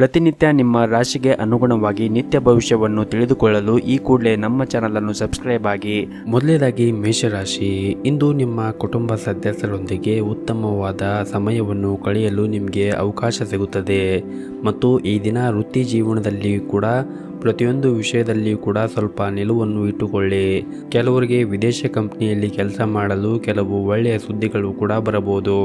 ಪ್ರತಿನಿತ್ಯ ನಿಮ್ಮ ರಾಶಿಗೆ ಅನುಗುಣವಾಗಿ ನಿತ್ಯ ಭವಿಷ್ಯವನ್ನು ತಿಳಿದುಕೊಳ್ಳಲು ಈ ಕೂಡಲೇ ನಮ್ಮ ಚಾನಲನ್ನು ಸಬ್ಸ್ಕ್ರೈಬ್ ಆಗಿ. ಮೊದಲನೇದಾಗಿ ಮೇಷರಾಶಿ, ಇಂದು ನಿಮ್ಮ ಕುಟುಂಬ ಸದಸ್ಯರೊಂದಿಗೆ ಉತ್ತಮವಾದ ಸಮಯವನ್ನು ಕಳೆಯಲು ನಿಮಗೆ ಅವಕಾಶ ಸಿಗುತ್ತದೆ ಮತ್ತು ಈ ದಿನ ವೃತ್ತಿ ಜೀವನದಲ್ಲಿ ಕೂಡ ಪ್ರತಿಯೊಂದು ವಿಷಯದಲ್ಲಿ ಕೂಡ ಸ್ವಲ್ಪ ನಿಲುವನ್ನು ಇಟ್ಟುಕೊಳ್ಳಿ. ಕೆಲವರಿಗೆ ವಿದೇಶ ಕಂಪನಿಯಲ್ಲಿ ಕೆಲಸ ಮಾಡಲು ಕೆಲವು ಒಳ್ಳೆಯ ಸುದ್ದಿಗಳು ಕೂಡ ಬರಬಹುದು.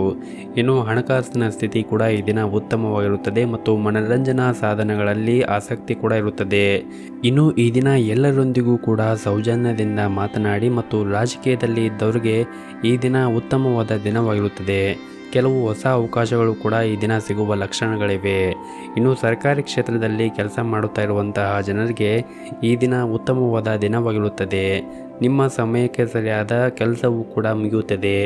ಇನ್ನು ಹಣಕಾಸಿನ ಸ್ಥಿತಿ ಕೂಡ ಈ ದಿನ ಉತ್ತಮವಾಗಿರುತ್ತದೆ ಮತ್ತು ಮನರಂಜನಾ ಸಾಧನಗಳಲ್ಲಿ ಆಸಕ್ತಿ ಕೂಡ ಇರುತ್ತದೆ. ಇನ್ನು ಈ ದಿನ ಎಲ್ಲರೊಂದಿಗೂ ಕೂಡ ಸೌಜನ್ಯದಿಂದ ಮಾತನಾಡಿ ಮತ್ತು ರಾಜಕೀಯದಲ್ಲಿ ಇದ್ದವರಿಗೆ ಈ ದಿನ ಉತ್ತಮವಾದ ದಿನವಾಗಿರುತ್ತದೆ. ಕೆಲವು ಹೊಸ ಅವಕಾಶಗಳು ಕೂಡ ಈ ದಿನ ಸಿಗುವ ಲಕ್ಷಣಗಳಿವೆ. ಇನ್ನು ಸರ್ಕಾರಿ ಕ್ಷೇತ್ರದಲ್ಲಿ ಕೆಲಸ ಮಾಡುತ್ತಾ ಇರುವಂತಹ ಜನರಿಗೆ ಈ ದಿನ ಉತ್ತಮವಾದ ದಿನವಾಗಿರುತ್ತದೆ. ನಿಮ್ಮ ಸಮಯಕ್ಕೆ ಸರಿಯಾದ ಕೆಲಸವೂ ಕೂಡ ಮುಗಿಯುತ್ತದೆ.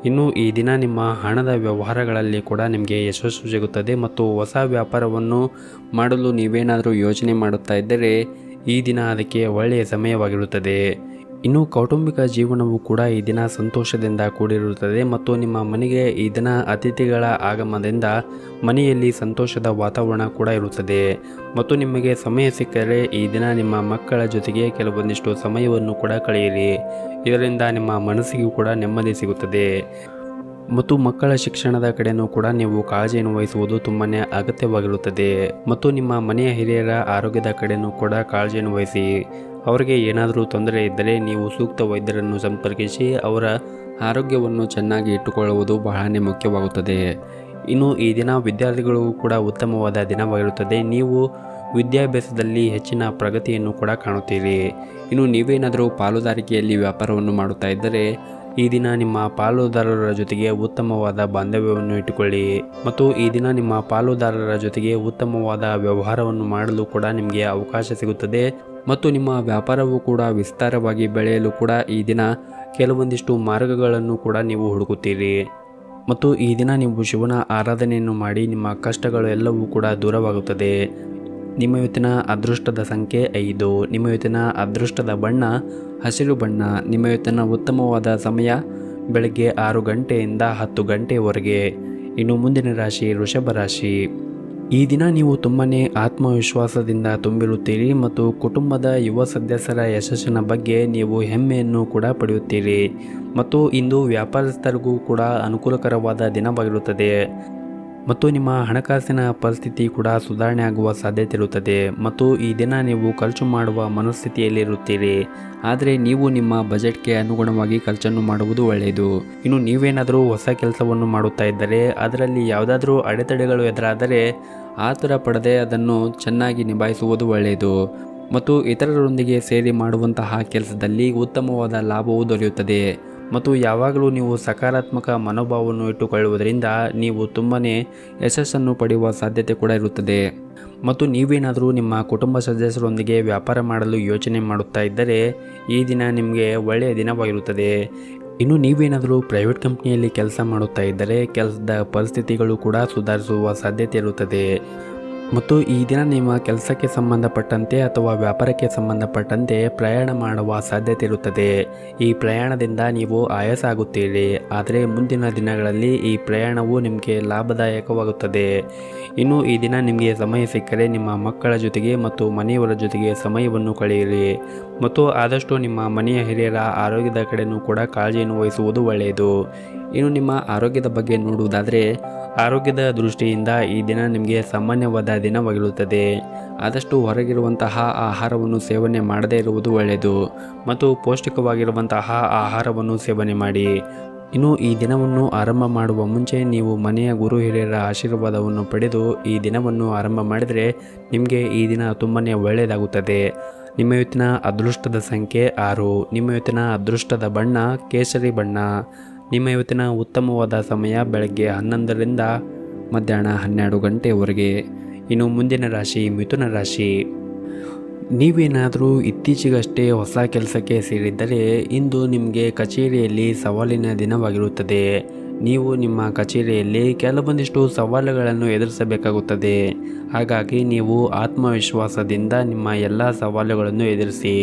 ಇನ್ನು ಈ ದಿನ ನಿಮ್ಮ ಹಣದ ವ್ಯವಹಾರಗಳಲ್ಲಿ ಕೂಡ ನಿಮಗೆ ಯಶಸ್ಸು ಸಿಗುತ್ತದೆ ಮತ್ತು ಹೊಸ ವ್ಯಾಪಾರವನ್ನು ಮಾಡಲು ನೀವೇನಾದರೂ ಯೋಚನೆ ಮಾಡುತ್ತಾ ಇದ್ದರೆ ಈ ದಿನ ಅದಕ್ಕೆ ಒಳ್ಳೆಯ ಸಮಯವಾಗಿರುತ್ತದೆ. ಇನ್ನು ಕೌಟುಂಬಿಕ ಜೀವನವು ಕೂಡ ಈ ದಿನ ಸಂತೋಷದಿಂದ ಕೂಡಿರುತ್ತದೆ ಮತ್ತು ನಿಮ್ಮ ಮನೆಗೆ ಈ ದಿನ ಅತಿಥಿಗಳ ಆಗಮನದಿಂದ ಮನೆಯಲ್ಲಿ ಸಂತೋಷದ ವಾತಾವರಣ ಕೂಡ ಇರುತ್ತದೆ. ಮತ್ತು ನಿಮಗೆ ಸಮಯ ಸಿಕ್ಕರೆ ಈ ದಿನ ನಿಮ್ಮ ಮಕ್ಕಳ ಜೊತೆಗೆ ಕೆಲವೊಂದಿಷ್ಟು ಸಮಯವನ್ನು ಕೂಡ ಕಳೆಯಿರಿ. ಇದರಿಂದ ನಿಮ್ಮ ಮನಸ್ಸಿಗೂ ಕೂಡ ನೆಮ್ಮದಿ ಸಿಗುತ್ತದೆ ಮತ್ತು ಮಕ್ಕಳ ಶಿಕ್ಷಣದ ಕಡೆಯೂ ಕೂಡ ನೀವು ಕಾಳಜಿಯನ್ನು ವಹಿಸುವುದು ತುಂಬಾ ಅಗತ್ಯವಾಗಿರುತ್ತದೆ. ಮತ್ತು ನಿಮ್ಮ ಮನೆಯ ಹಿರಿಯರ ಆರೋಗ್ಯದ ಕಡೆಯೂ ಕೂಡ ಕಾಳಜಿಯನ್ನು ವಹಿಸಿ. ಅವರಿಗೆ ಏನಾದರೂ ತೊಂದರೆ ಇದ್ದರೆ ನೀವು ಸೂಕ್ತ ವೈದ್ಯರನ್ನು ಸಂಪರ್ಕಿಸಿ ಅವರ ಆರೋಗ್ಯವನ್ನು ಚೆನ್ನಾಗಿ ಇಟ್ಟುಕೊಳ್ಳುವುದು ಬಹಳನೇ ಮುಖ್ಯವಾಗುತ್ತದೆ. ಇನ್ನು ಈ ದಿನ ವಿದ್ಯಾರ್ಥಿಗಳು ಕೂಡ ಉತ್ತಮವಾದ ದಿನವಾಗಿರುತ್ತದೆ. ನೀವು ವಿದ್ಯಾಭ್ಯಾಸದಲ್ಲಿ ಹೆಚ್ಚಿನ ಪ್ರಗತಿಯನ್ನು ಕೂಡ ಕಾಣುತ್ತೀರಿ. ಇನ್ನು ನೀವೇನಾದರೂ ಪಾಲುದಾರಿಕೆಯಲ್ಲಿ ವ್ಯಾಪಾರವನ್ನು ಮಾಡುತ್ತಾ ಇದ್ದರೆ ಈ ದಿನ ನಿಮ್ಮ ಪಾಲುದಾರರ ಜೊತೆಗೆ ಉತ್ತಮವಾದ ಬಾಂಧವ್ಯವನ್ನು ಇಟ್ಟುಕೊಳ್ಳಿ ಮತ್ತು ಈ ದಿನ ನಿಮ್ಮ ಪಾಲುದಾರರ ಜೊತೆಗೆ ಉತ್ತಮವಾದ ವ್ಯವಹಾರವನ್ನು ಮಾಡಲು ಕೂಡ ನಿಮಗೆ ಅವಕಾಶ ಸಿಗುತ್ತದೆ ಮತ್ತು ನಿಮ್ಮ ವ್ಯಾಪಾರವು ಕೂಡ ವಿಸ್ತಾರವಾಗಿ ಬೆಳೆಯಲು ಕೂಡ ಈ ದಿನ ಕೆಲವೊಂದಿಷ್ಟು ಮಾರ್ಗಗಳನ್ನು ಕೂಡ ನೀವು ಹುಡುಕುತ್ತೀರಿ. ಮತ್ತು ಈ ದಿನ ನೀವು ಶಿವನ ಆರಾಧನೆಯನ್ನು ಮಾಡಿ ನಿಮ್ಮ ಕಷ್ಟಗಳು ಎಲ್ಲವೂ ಕೂಡ ದೂರವಾಗುತ್ತದೆ. ನಿಮ್ಮ ಇವತ್ತಿನ ಅದೃಷ್ಟದ ಸಂಖ್ಯೆ 5. ನಿಮ್ಮ ಇವತ್ತಿನ ಅದೃಷ್ಟದ ಬಣ್ಣ ಹಸಿರು ಬಣ್ಣ. ನಿಮ್ಮ ಇವತ್ತಿನ ಉತ್ತಮವಾದ ಸಮಯ ಬೆಳಗ್ಗೆ 6 ಗಂಟೆಯಿಂದ 10 ಗಂಟೆಯವರೆಗೆ. ಇನ್ನು ಮುಂದಿನ ರಾಶಿ ವೃಷಭ ರಾಶಿ. ಈ ದಿನ ನೀವು ತುಂಬಾ ಆತ್ಮವಿಶ್ವಾಸದಿಂದ ತುಂಬಿರುತ್ತೀರಿ ಮತ್ತು ಕುಟುಂಬದ ಯುವ ಸದಸ್ಯರ ಯಶಸ್ಸಿನ ಬಗ್ಗೆ ನೀವು ಹೆಮ್ಮೆಯನ್ನು ಕೂಡ ಪಡೆಯುತ್ತೀರಿ ಮತ್ತು ಇಂದು ವ್ಯಾಪಾರಸ್ಥರಿಗೂ ಕೂಡ ಅನುಕೂಲಕರವಾದ ದಿನವಾಗಿರುತ್ತದೆ ಮತ್ತು ನಿಮ್ಮ ಹಣಕಾಸಿನ ಪರಿಸ್ಥಿತಿ ಕೂಡ ಸುಧಾರಣೆ ಆಗುವ ಸಾಧ್ಯತೆ ಇರುತ್ತದೆ ಮತ್ತು ಈ ದಿನ ನೀವು ಖರ್ಚು ಮಾಡುವ ಮನಸ್ಥಿತಿಯಲ್ಲಿರುತ್ತೀರಿ. ಆದರೆ ನೀವು ನಿಮ್ಮ ಬಜೆಟ್ಗೆ ಅನುಗುಣವಾಗಿ ಖರ್ಚನ್ನು ಮಾಡುವುದು ಒಳ್ಳೆಯದು. ಇನ್ನು ನೀವೇನಾದರೂ ಹೊಸ ಕೆಲಸವನ್ನು ಮಾಡುತ್ತಾ ಇದ್ದರೆ ಅದರಲ್ಲಿ ಯಾವುದಾದ್ರೂ ಅಡೆತಡೆಗಳು ಎದುರಾದರೆ ಆತುರ ಪಡದೆ ಅದನ್ನು ಚೆನ್ನಾಗಿ ನಿಭಾಯಿಸುವುದು ಒಳ್ಳೆಯದು ಮತ್ತು ಇತರರೊಂದಿಗೆ ಸೇರಿ ಮಾಡುವಂತಹ ಕೆಲಸದಲ್ಲಿ ಉತ್ತಮವಾದ ಲಾಭವು ದೊರೆಯುತ್ತದೆ ಮತ್ತು ಯಾವಾಗಲೂ ನೀವು ಸಕಾರಾತ್ಮಕ ಮನೋಭಾವವನ್ನು ಇಟ್ಟುಕೊಳ್ಳುವುದರಿಂದ ನೀವು ತುಂಬಾ ಯಶಸ್ಸನ್ನು ಪಡೆಯುವ ಸಾಧ್ಯತೆ ಕೂಡ ಇರುತ್ತದೆ. ಮತ್ತು ನೀವೇನಾದರೂ ನಿಮ್ಮ ಕುಟುಂಬ ಸದಸ್ಯರೊಂದಿಗೆ ವ್ಯಾಪಾರ ಮಾಡಲು ಯೋಚನೆ ಮಾಡುತ್ತಾ ಇದ್ದರೆ ಈ ದಿನ ನಿಮಗೆ ಒಳ್ಳೆಯ ದಿನವಾಗಿರುತ್ತದೆ. ಇನ್ನು ನೀವೇನಾದರೂ ಪ್ರೈವೇಟ್ ಕಂಪ್ನಿಯಲ್ಲಿ ಕೆಲಸ ಮಾಡುತ್ತಾ ಇದ್ದರೆ ಕೆಲಸದ ಪರಿಸ್ಥಿತಿಗಳು ಕೂಡ ಸುಧಾರಿಸುವ ಸಾಧ್ಯತೆ ಇರುತ್ತದೆ ಮತ್ತು ಈ ದಿನ ನಿಮ್ಮ ಕೆಲಸಕ್ಕೆ ಸಂಬಂಧಪಟ್ಟಂತೆ ಅಥವಾ ವ್ಯಾಪಾರಕ್ಕೆ ಸಂಬಂಧಪಟ್ಟಂತೆ ಪ್ರಯಾಣ ಮಾಡುವ ಸಾಧ್ಯತೆ ಇರುತ್ತದೆ. ಈ ಪ್ರಯಾಣದಿಂದ ನೀವು ಆಯಾಸ ಆಗುತ್ತೀರಿ, ಆದರೆ ಮುಂದಿನ ದಿನಗಳಲ್ಲಿ ಈ ಪ್ರಯಾಣವು ನಿಮಗೆ ಲಾಭದಾಯಕವಾಗುತ್ತದೆ. ಇನ್ನು ಈ ದಿನ ನಿಮಗೆ ಸಮಯ ಸಿಕ್ಕರೆ ನಿಮ್ಮ ಮಕ್ಕಳ ಜೊತೆಗೆ ಮತ್ತು ಮನೆಯವರ ಜೊತೆಗೆ ಸಮಯವನ್ನು ಕಳೆಯಿರಿ ಮತ್ತು ಆದಷ್ಟು ನಿಮ್ಮ ಮನೆಯ ಹಿರಿಯರ ಆರೋಗ್ಯದ ಕಡೆಯೂ ಕೂಡ ಕಾಳಜಿಯನ್ನು ವಹಿಸುವುದು ಒಳ್ಳೆಯದು. ಇನ್ನು ನಿಮ್ಮ ಆರೋಗ್ಯದ ಬಗ್ಗೆ ನೋಡುವುದಾದರೆ ಆರೋಗ್ಯದ ದೃಷ್ಟಿಯಿಂದ ಈ ದಿನ ನಿಮಗೆ ಸಾಮಾನ್ಯವಾದ ದಿನವಾಗಿರುತ್ತದೆ. ಆದಷ್ಟು ಹೊರಗಿರುವಂತಹ ಆಹಾರವನ್ನು ಸೇವನೆ ಮಾಡದೇ ಇರುವುದು ಒಳ್ಳೆಯದು ಮತ್ತು ಪೌಷ್ಟಿಕವಾಗಿರುವಂತಹ ಆಹಾರವನ್ನು ಸೇವನೆ ಮಾಡಿ. ಇನ್ನು ಈ ದಿನವನ್ನು ಆರಂಭ ಮಾಡುವ ಮುಂಚೆ ನೀವು ಮನೆಯ ಗುರು ಹಿರಿಯರ ಆಶೀರ್ವಾದವನ್ನು ಪಡೆದು ಈ ದಿನವನ್ನು ಆರಂಭ ಮಾಡಿದರೆ ನಿಮಗೆ ಈ ದಿನ ತುಂಬಾ ಒಳ್ಳೆಯದಾಗುತ್ತದೆ. ನಿಮ್ಮ ಇವತ್ತಿನ ಅದೃಷ್ಟದ ಸಂಖ್ಯೆ 6. ನಿಮ್ಮ ಇವತ್ತಿನ ಅದೃಷ್ಟದ ಬಣ್ಣ ಕೇಸರಿ ಬಣ್ಣ. ನಿಮ್ಮ ಇವತ್ತಿನ ಉತ್ತಮವಾದ ಸಮಯ ಬೆಳಗ್ಗೆ 11ರಿಂದ ಮಧ್ಯಾಹ್ನ 12 ಗಂಟೆಯವರೆಗೆ. ಇನ್ನು ಮುಂದಿನ ರಾಶಿ ಮಿಥುನ ರಾಶಿ. ನೀವೇನಾದರೂ ಇತ್ತೀಚೆಗಷ್ಟೇ ಹೊಸ ಕೆಲಸಕ್ಕೆ ಸೇರಿದ್ದರೆ ಇಂದು ನಿಮಗೆ ಕಚೇರಿಯಲ್ಲಿ ಸವಾಲಿನ ದಿನವಾಗಿರುತ್ತದೆ. ನೀವು ನಿಮ್ಮ ಕಚೇರಿಯಲ್ಲಿ ಕೆಲವೊಂದಿಷ್ಟು ಸವಾಲುಗಳನ್ನು ಎದುರಿಸಬೇಕಾಗುತ್ತದೆ. ಹಾಗಾಗಿ ನೀವು ಆತ್ಮವಿಶ್ವಾಸದಿಂದ ನಿಮ್ಮ ಎಲ್ಲ ಸವಾಲುಗಳನ್ನು ಎದುರಿಸಿ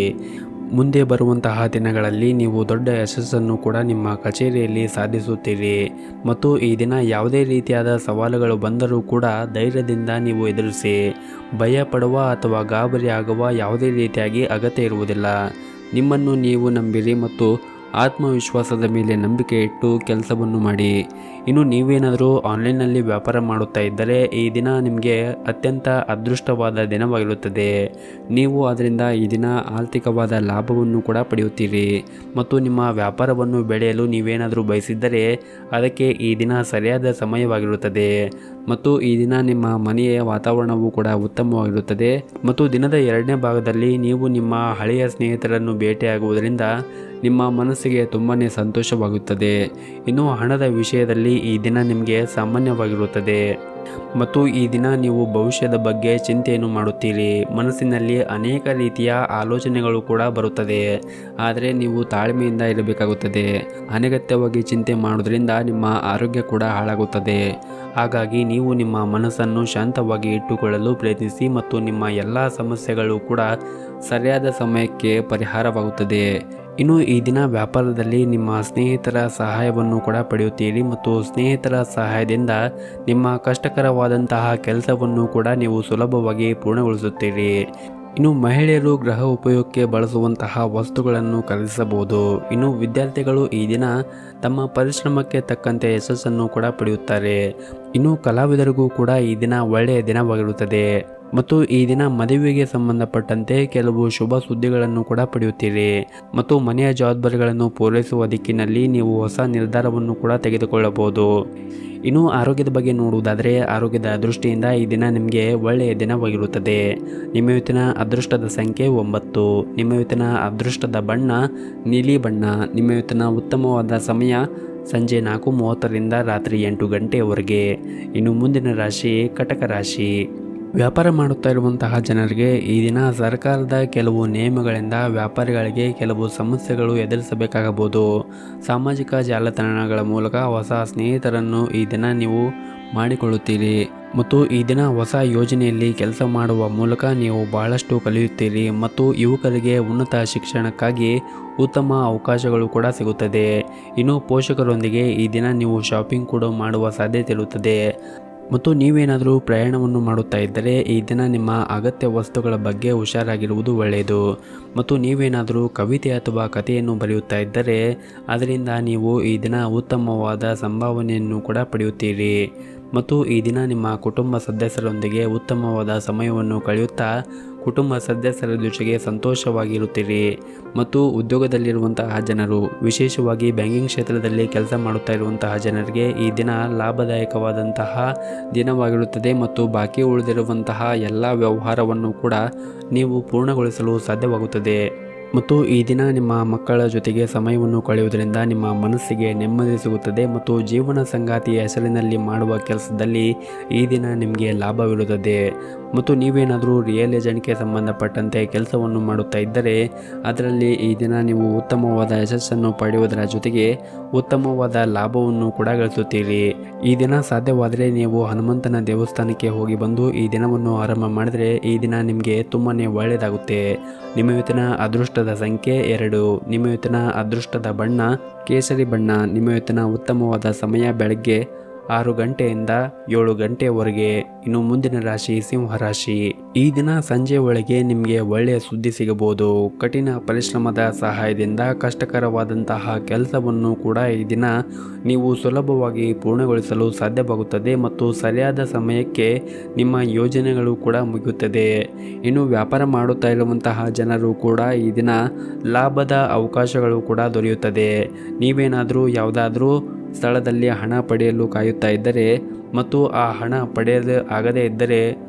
ಮುಂದೆ ಬರುವಂತಹ ದಿನಗಳಲ್ಲಿ ನೀವು ದೊಡ್ಡ ಯಶಸ್ಸನ್ನು ಕೂಡ ನಿಮ್ಮ ಕಚೇರಿಯಲ್ಲಿ ಸಾಧಿಸುತ್ತೀರಿ ಮತ್ತು ಈ ದಿನ ಯಾವುದೇ ರೀತಿಯಾದ ಸವಾಲುಗಳು ಬಂದರೂ ಕೂಡ ಧೈರ್ಯದಿಂದ ನೀವು ಎದುರಿಸಿ. ಭಯ ಪಡುವ ಅಥವಾ ಗಾಬರಿ ಆಗುವ ಯಾವುದೇ ರೀತಿಯಾಗಿ ಅಗತ್ಯ ಇರುವುದಿಲ್ಲ. ನಿಮ್ಮನ್ನು ನೀವು ನಂಬಿರಿ ಮತ್ತು ಆತ್ಮವಿಶ್ವಾಸದ ಮೇಲೆ ನಂಬಿಕೆ ಇಟ್ಟು ಕೆಲಸವನ್ನು ಮಾಡಿ. ಇನ್ನು ನೀವೇನಾದರೂ ಆನ್ಲೈನ್ನಲ್ಲಿ ವ್ಯಾಪಾರ ಮಾಡುತ್ತಾ ಇದ್ದರೆ ಈ ದಿನ ನಿಮಗೆ ಅತ್ಯಂತ ಅದೃಷ್ಟವಾದ ದಿನವಾಗಿರುತ್ತದೆ. ನೀವು ಅದರಿಂದ ಈ ದಿನ ಆರ್ಥಿಕವಾದ ಲಾಭವನ್ನು ಕೂಡ ಪಡೆಯುತ್ತೀರಿ ಮತ್ತು ನಿಮ್ಮ ವ್ಯಾಪಾರವನ್ನು ಬೆಳೆಯಲು ನೀವೇನಾದರೂ ಬಯಸಿದ್ದರೆ ಅದಕ್ಕೆ ಈ ದಿನ ಸರಿಯಾದ ಸಮಯವಾಗಿರುತ್ತದೆ ಮತ್ತು ಈ ದಿನ ನಿಮ್ಮ ಮನೆಯ ವಾತಾವರಣವೂ ಕೂಡ ಉತ್ತಮವಾಗಿರುತ್ತದೆ ಮತ್ತು ದಿನದ 2ನೇ ಭಾಗದಲ್ಲಿ ನೀವು ನಿಮ್ಮ ಹಳೆಯ ಸ್ನೇಹಿತರನ್ನು ಭೇಟಿಯಾಗುವುದರಿಂದ ನಿಮ್ಮ ಮನಸ್ಸಿಗೆ ತುಂಬಾ ಸಂತೋಷವಾಗುತ್ತದೆ. ಇನ್ನು ಹಣದ ವಿಷಯದಲ್ಲಿ ಈ ದಿನ ನಿಮಗೆ ಸಾಮಾನ್ಯವಾಗಿರುತ್ತದೆ ಮತ್ತು ಈ ದಿನ ನೀವು ಭವಿಷ್ಯದ ಬಗ್ಗೆ ಚಿಂತೆಯನ್ನು ಮಾಡುತ್ತೀರಿ. ಮನಸ್ಸಿನಲ್ಲಿ ಅನೇಕ ರೀತಿಯ ಆಲೋಚನೆಗಳು ಕೂಡ ಬರುತ್ತದೆ, ಆದರೆ ನೀವು ತಾಳ್ಮೆಯಿಂದ ಇರಬೇಕಾಗುತ್ತದೆ. ಅನಗತ್ಯವಾಗಿ ಚಿಂತೆ ಮಾಡೋದ್ರಿಂದ ನಿಮ್ಮ ಆರೋಗ್ಯ ಕೂಡ ಹಾಳಾಗುತ್ತದೆ. ಹಾಗಾಗಿ ನೀವು ನಿಮ್ಮ ಮನಸ್ಸನ್ನು ಶಾಂತವಾಗಿ ಇಟ್ಟುಕೊಳ್ಳಲು ಪ್ರಯತ್ನಿಸಿ ಮತ್ತು ನಿಮ್ಮ ಎಲ್ಲ ಸಮಸ್ಯೆಗಳು ಕೂಡ ಸರಿಯಾದ ಸಮಯಕ್ಕೆ ಪರಿಹಾರವಾಗುತ್ತದೆ. ಇನ್ನು ಈ ದಿನ ವ್ಯಾಪಾರದಲ್ಲಿ ನಿಮ್ಮ ಸ್ನೇಹಿತರ ಸಹಾಯವನ್ನು ಕೂಡ ಪಡೆಯುತ್ತೀರಿ ಮತ್ತು ಸ್ನೇಹಿತರ ಸಹಾಯದಿಂದ ನಿಮ್ಮ ಕಷ್ಟಕರವಾದಂತಹ ಕೆಲಸವನ್ನು ಕೂಡ ನೀವು ಸುಲಭವಾಗಿ ಪೂರ್ಣಗೊಳಿಸುತ್ತೀರಿ. ಇನ್ನು ಮಹಿಳೆಯರು ಗೃಹ ಉಪಯೋಗಕ್ಕೆ ಬಳಸುವಂತಹ ವಸ್ತುಗಳನ್ನು ಖರೀದಿಸಬಹುದು. ಇನ್ನು ವಿದ್ಯಾರ್ಥಿಗಳು ಈ ದಿನ ತಮ್ಮ ಪರಿಶ್ರಮಕ್ಕೆ ತಕ್ಕಂತೆ ಯಶಸ್ಸನ್ನು ಕೂಡ ಪಡೆಯುತ್ತಾರೆ. ಇನ್ನು ಕಲಾವಿದರಿಗೂ ಕೂಡ ಈ ದಿನ ಒಳ್ಳೆಯ ದಿನವಾಗಿರುತ್ತದೆ ಮತ್ತು ಈ ದಿನ ಮದುವೆಗೆ ಸಂಬಂಧಪಟ್ಟಂತೆ ಕೆಲವು ಶುಭ ಸುದ್ದಿಗಳನ್ನು ಕೂಡ ಪಡೆಯುತ್ತೀರಿ ಮತ್ತು ಮನೆಯ ಜವಾಬ್ದಾರಿಗಳನ್ನು ಪೂರೈಸುವ ದಿಕ್ಕಿನಲ್ಲಿ ನೀವು ಹೊಸ ನಿರ್ಧಾರವನ್ನು ಕೂಡ ತೆಗೆದುಕೊಳ್ಳಬಹುದು. ಇನ್ನು ಆರೋಗ್ಯದ ಬಗ್ಗೆ ನೋಡುವುದಾದರೆ ಆರೋಗ್ಯದ ದೃಷ್ಟಿಯಿಂದ ಈ ದಿನ ನಿಮಗೆ ಒಳ್ಳೆಯ ದಿನವಾಗಿರುತ್ತದೆ. ನಿಮ್ಮ ಇವತ್ತಿನ ಅದೃಷ್ಟದ ಸಂಖ್ಯೆ 9. ನಿಮ್ಮ ಇವತ್ತಿನ ಅದೃಷ್ಟದ ಬಣ್ಣ ನೀಲಿ ಬಣ್ಣ. ನಿಮ್ಮ ಇವತ್ತಿನ ಉತ್ತಮವಾದ ಸಮಯ ಸಂಜೆ 4:30ರಿಂದ ರಾತ್ರಿ 8 ಗಂಟೆಯವರೆಗೆ. ಇನ್ನು ಮುಂದಿನ ರಾಶಿ ಕಟಕ ರಾಶಿ. ವ್ಯಾಪಾರ ಮಾಡುತ್ತಾ ಇರುವಂತಹ ಜನರಿಗೆ ಈ ದಿನ ಸರ್ಕಾರದ ಕೆಲವು ನಿಯಮಗಳಿಂದ ವ್ಯಾಪಾರಿಗಳಿಗೆ ಕೆಲವು ಸಮಸ್ಯೆಗಳು ಎದುರಿಸಬೇಕಾಗಬಹುದು. ಸಾಮಾಜಿಕ ಜಾಲತಾಣಗಳ ಮೂಲಕ ಹೊಸ ಸ್ನೇಹಿತರನ್ನು ಈ ದಿನ ನೀವು ಮಾಡಿಕೊಳ್ಳುತ್ತೀರಿ ಮತ್ತು ಈ ದಿನ ಹೊಸ ಯೋಜನೆಯಲ್ಲಿ ಕೆಲಸ ಮಾಡುವ ಮೂಲಕ ನೀವು ಬಹಳಷ್ಟು ಕಲಿಯುತ್ತೀರಿ ಮತ್ತು ಯುವಕರಿಗೆ ಉನ್ನತ ಶಿಕ್ಷಣಕ್ಕಾಗಿ ಉತ್ತಮ ಅವಕಾಶಗಳು ಕೂಡ ಸಿಗುತ್ತದೆ. ಇನ್ನು ಪೋಷಕರೊಂದಿಗೆ ಈ ದಿನ ನೀವು ಶಾಪಿಂಗ್ ಕೂಡ ಮಾಡುವ ಸಾಧ್ಯತೆ ಇರುತ್ತದೆ ಮತ್ತು ನೀವೇನಾದರೂ ಪ್ರಯಾಣವನ್ನು ಮಾಡುತ್ತಾ ಇದ್ದರೆ ಈ ದಿನ ನಿಮ್ಮ ಅಗತ್ಯ ವಸ್ತುಗಳ ಬಗ್ಗೆ ಹುಷಾರಾಗಿರುವುದು ಒಳ್ಳೆಯದು ಮತ್ತು ನೀವೇನಾದರೂ ಕವಿತೆ ಅಥವಾ ಕಥೆಯನ್ನು ಬರೆಯುತ್ತಾ ಇದ್ದರೆ ಅದರಿಂದ ನೀವು ಈ ದಿನ ಉತ್ತಮವಾದ ಸಂಭಾವನೆಯನ್ನು ಕೂಡ ಪಡೆಯುತ್ತೀರಿ ಮತ್ತು ಈ ದಿನ ನಿಮ್ಮ ಕುಟುಂಬ ಸದಸ್ಯರೊಂದಿಗೆ ಉತ್ತಮವಾದ ಸಮಯವನ್ನು ಕಳೆಯುತ್ತಾ ಕುಟುಂಬ ಸದಸ್ಯರ ಜೊತೆಗೆ ಸಂತೋಷವಾಗಿರುತ್ತೀರಿ ಮತ್ತು ಉದ್ಯೋಗದಲ್ಲಿರುವಂತಹ ಜನರು, ವಿಶೇಷವಾಗಿ ಬ್ಯಾಂಕಿಂಗ್ ಕ್ಷೇತ್ರದಲ್ಲಿ ಕೆಲಸ ಮಾಡುತ್ತಾ ಇರುವಂತಹ ಜನರಿಗೆ ಈ ದಿನ ಲಾಭದಾಯಕವಾದಂತಹ ದಿನವಾಗಿರುತ್ತದೆ ಮತ್ತು ಬಾಕಿ ಉಳಿದಿರುವಂತಹ ಎಲ್ಲ ವ್ಯವಹಾರವನ್ನು ಕೂಡ ನೀವು ಪೂರ್ಣಗೊಳಿಸಲು ಸಾಧ್ಯವಾಗುತ್ತದೆ ಮತ್ತು ಈ ದಿನ ನಿಮ್ಮ ಮಕ್ಕಳ ಜೊತೆಗೆ ಸಮಯವನ್ನು ಕಳೆಯುವುದರಿಂದ ನಿಮ್ಮ ಮನಸ್ಸಿಗೆ ನೆಮ್ಮದಿ ಸಿಗುತ್ತದೆ ಮತ್ತು ಜೀವನ ಸಂಗಾತಿಯ ಹೆಸರಿನಲ್ಲಿ ಮಾಡುವ ಕೆಲಸದಲ್ಲಿ ಈ ದಿನ ನಿಮಗೆ ಲಾಭವಿರುತ್ತದೆ ಮತ್ತು ನೀವೇನಾದರೂ ರಿಯಲ್ ಎಸ್ಟೇಟ್ಗೆ ಸಂಬಂಧಪಟ್ಟಂತೆ ಕೆಲಸವನ್ನು ಮಾಡುತ್ತಾ ಇದ್ದರೆ ಅದರಲ್ಲಿ ಈ ದಿನ ನೀವು ಉತ್ತಮವಾದ ಯಶಸ್ಸನ್ನು ಪಡೆಯುವುದರ ಜೊತೆಗೆ ಉತ್ತಮವಾದ ಲಾಭವನ್ನು ಕೂಡ ಗಳಿಸುತ್ತೀರಿ. ಈ ದಿನ ಸಾಧ್ಯವಾದರೆ ನೀವು ಹನುಮಂತನ ದೇವಸ್ಥಾನಕ್ಕೆ ಹೋಗಿ ಬಂದು ಈ ದಿನವನ್ನು ಆರಂಭ ಮಾಡಿದರೆ ಈ ದಿನ ನಿಮಗೆ ತುಂಬಾ ಒಳ್ಳೆಯದಾಗುತ್ತೆ. ನಿಮ್ಮ ಇವತ್ತಿನ ಅದೃಷ್ಟದ ಸಂಖ್ಯೆ 2. ನಿಮ್ಮ ಇವತ್ತಿನ ಅದೃಷ್ಟದ ಬಣ್ಣ ಕೇಸರಿ ಬಣ್ಣ. ನಿಮ್ಮ ಇವತ್ತಿನ ಉತ್ತಮವಾದ ಸಮಯ ಬೆಳಗ್ಗೆ 6 ಗಂಟೆಯಿಂದ 7 ಗಂಟೆಯವರೆಗೆ. ಇನ್ನು ಮುಂದಿನ ರಾಶಿ ಸಿಂಹರಾಶಿ. ಈ ದಿನ ಸಂಜೆ ಒಳಗೆ ನಿಮಗೆ ಒಳ್ಳೆಯ ಸುದ್ದಿ ಸಿಗಬಹುದು. ಕಠಿಣ ಪರಿಶ್ರಮದ ಸಹಾಯದಿಂದ ಕಷ್ಟಕರವಾದಂತಹ ಕೆಲಸವನ್ನು ಕೂಡ ಈ ದಿನ ನೀವು ಸುಲಭವಾಗಿ ಪೂರ್ಣಗೊಳಿಸಲು ಸಾಧ್ಯವಾಗುತ್ತದೆ ಮತ್ತು ಸರಿಯಾದ ಸಮಯಕ್ಕೆ ನಿಮ್ಮ ಯೋಜನೆಗಳು ಕೂಡ ಮುಗಿಯುತ್ತದೆ. ಇನ್ನು ವ್ಯಾಪಾರ ಮಾಡುತ್ತಾ ಇರುವಂತಹ ಜನರು ಕೂಡ ಈ ದಿನ ಲಾಭದ ಅವಕಾಶಗಳು ಕೂಡ ದೊರೆಯುತ್ತದೆ. ನೀವೇನಾದರೂ ಯಾವುದಾದ್ರೂ ಸ್ಥಳದಲ್ಲಿ ಹಣ ಪಡೆಯಲು ಕಾಯುತ್ತಾ ಇದ್ದರೆ ಮತ್ತು ಆ ಹಣ ಪಡೆಯಲು ಆಗದೇ ಇದ್ದರೆ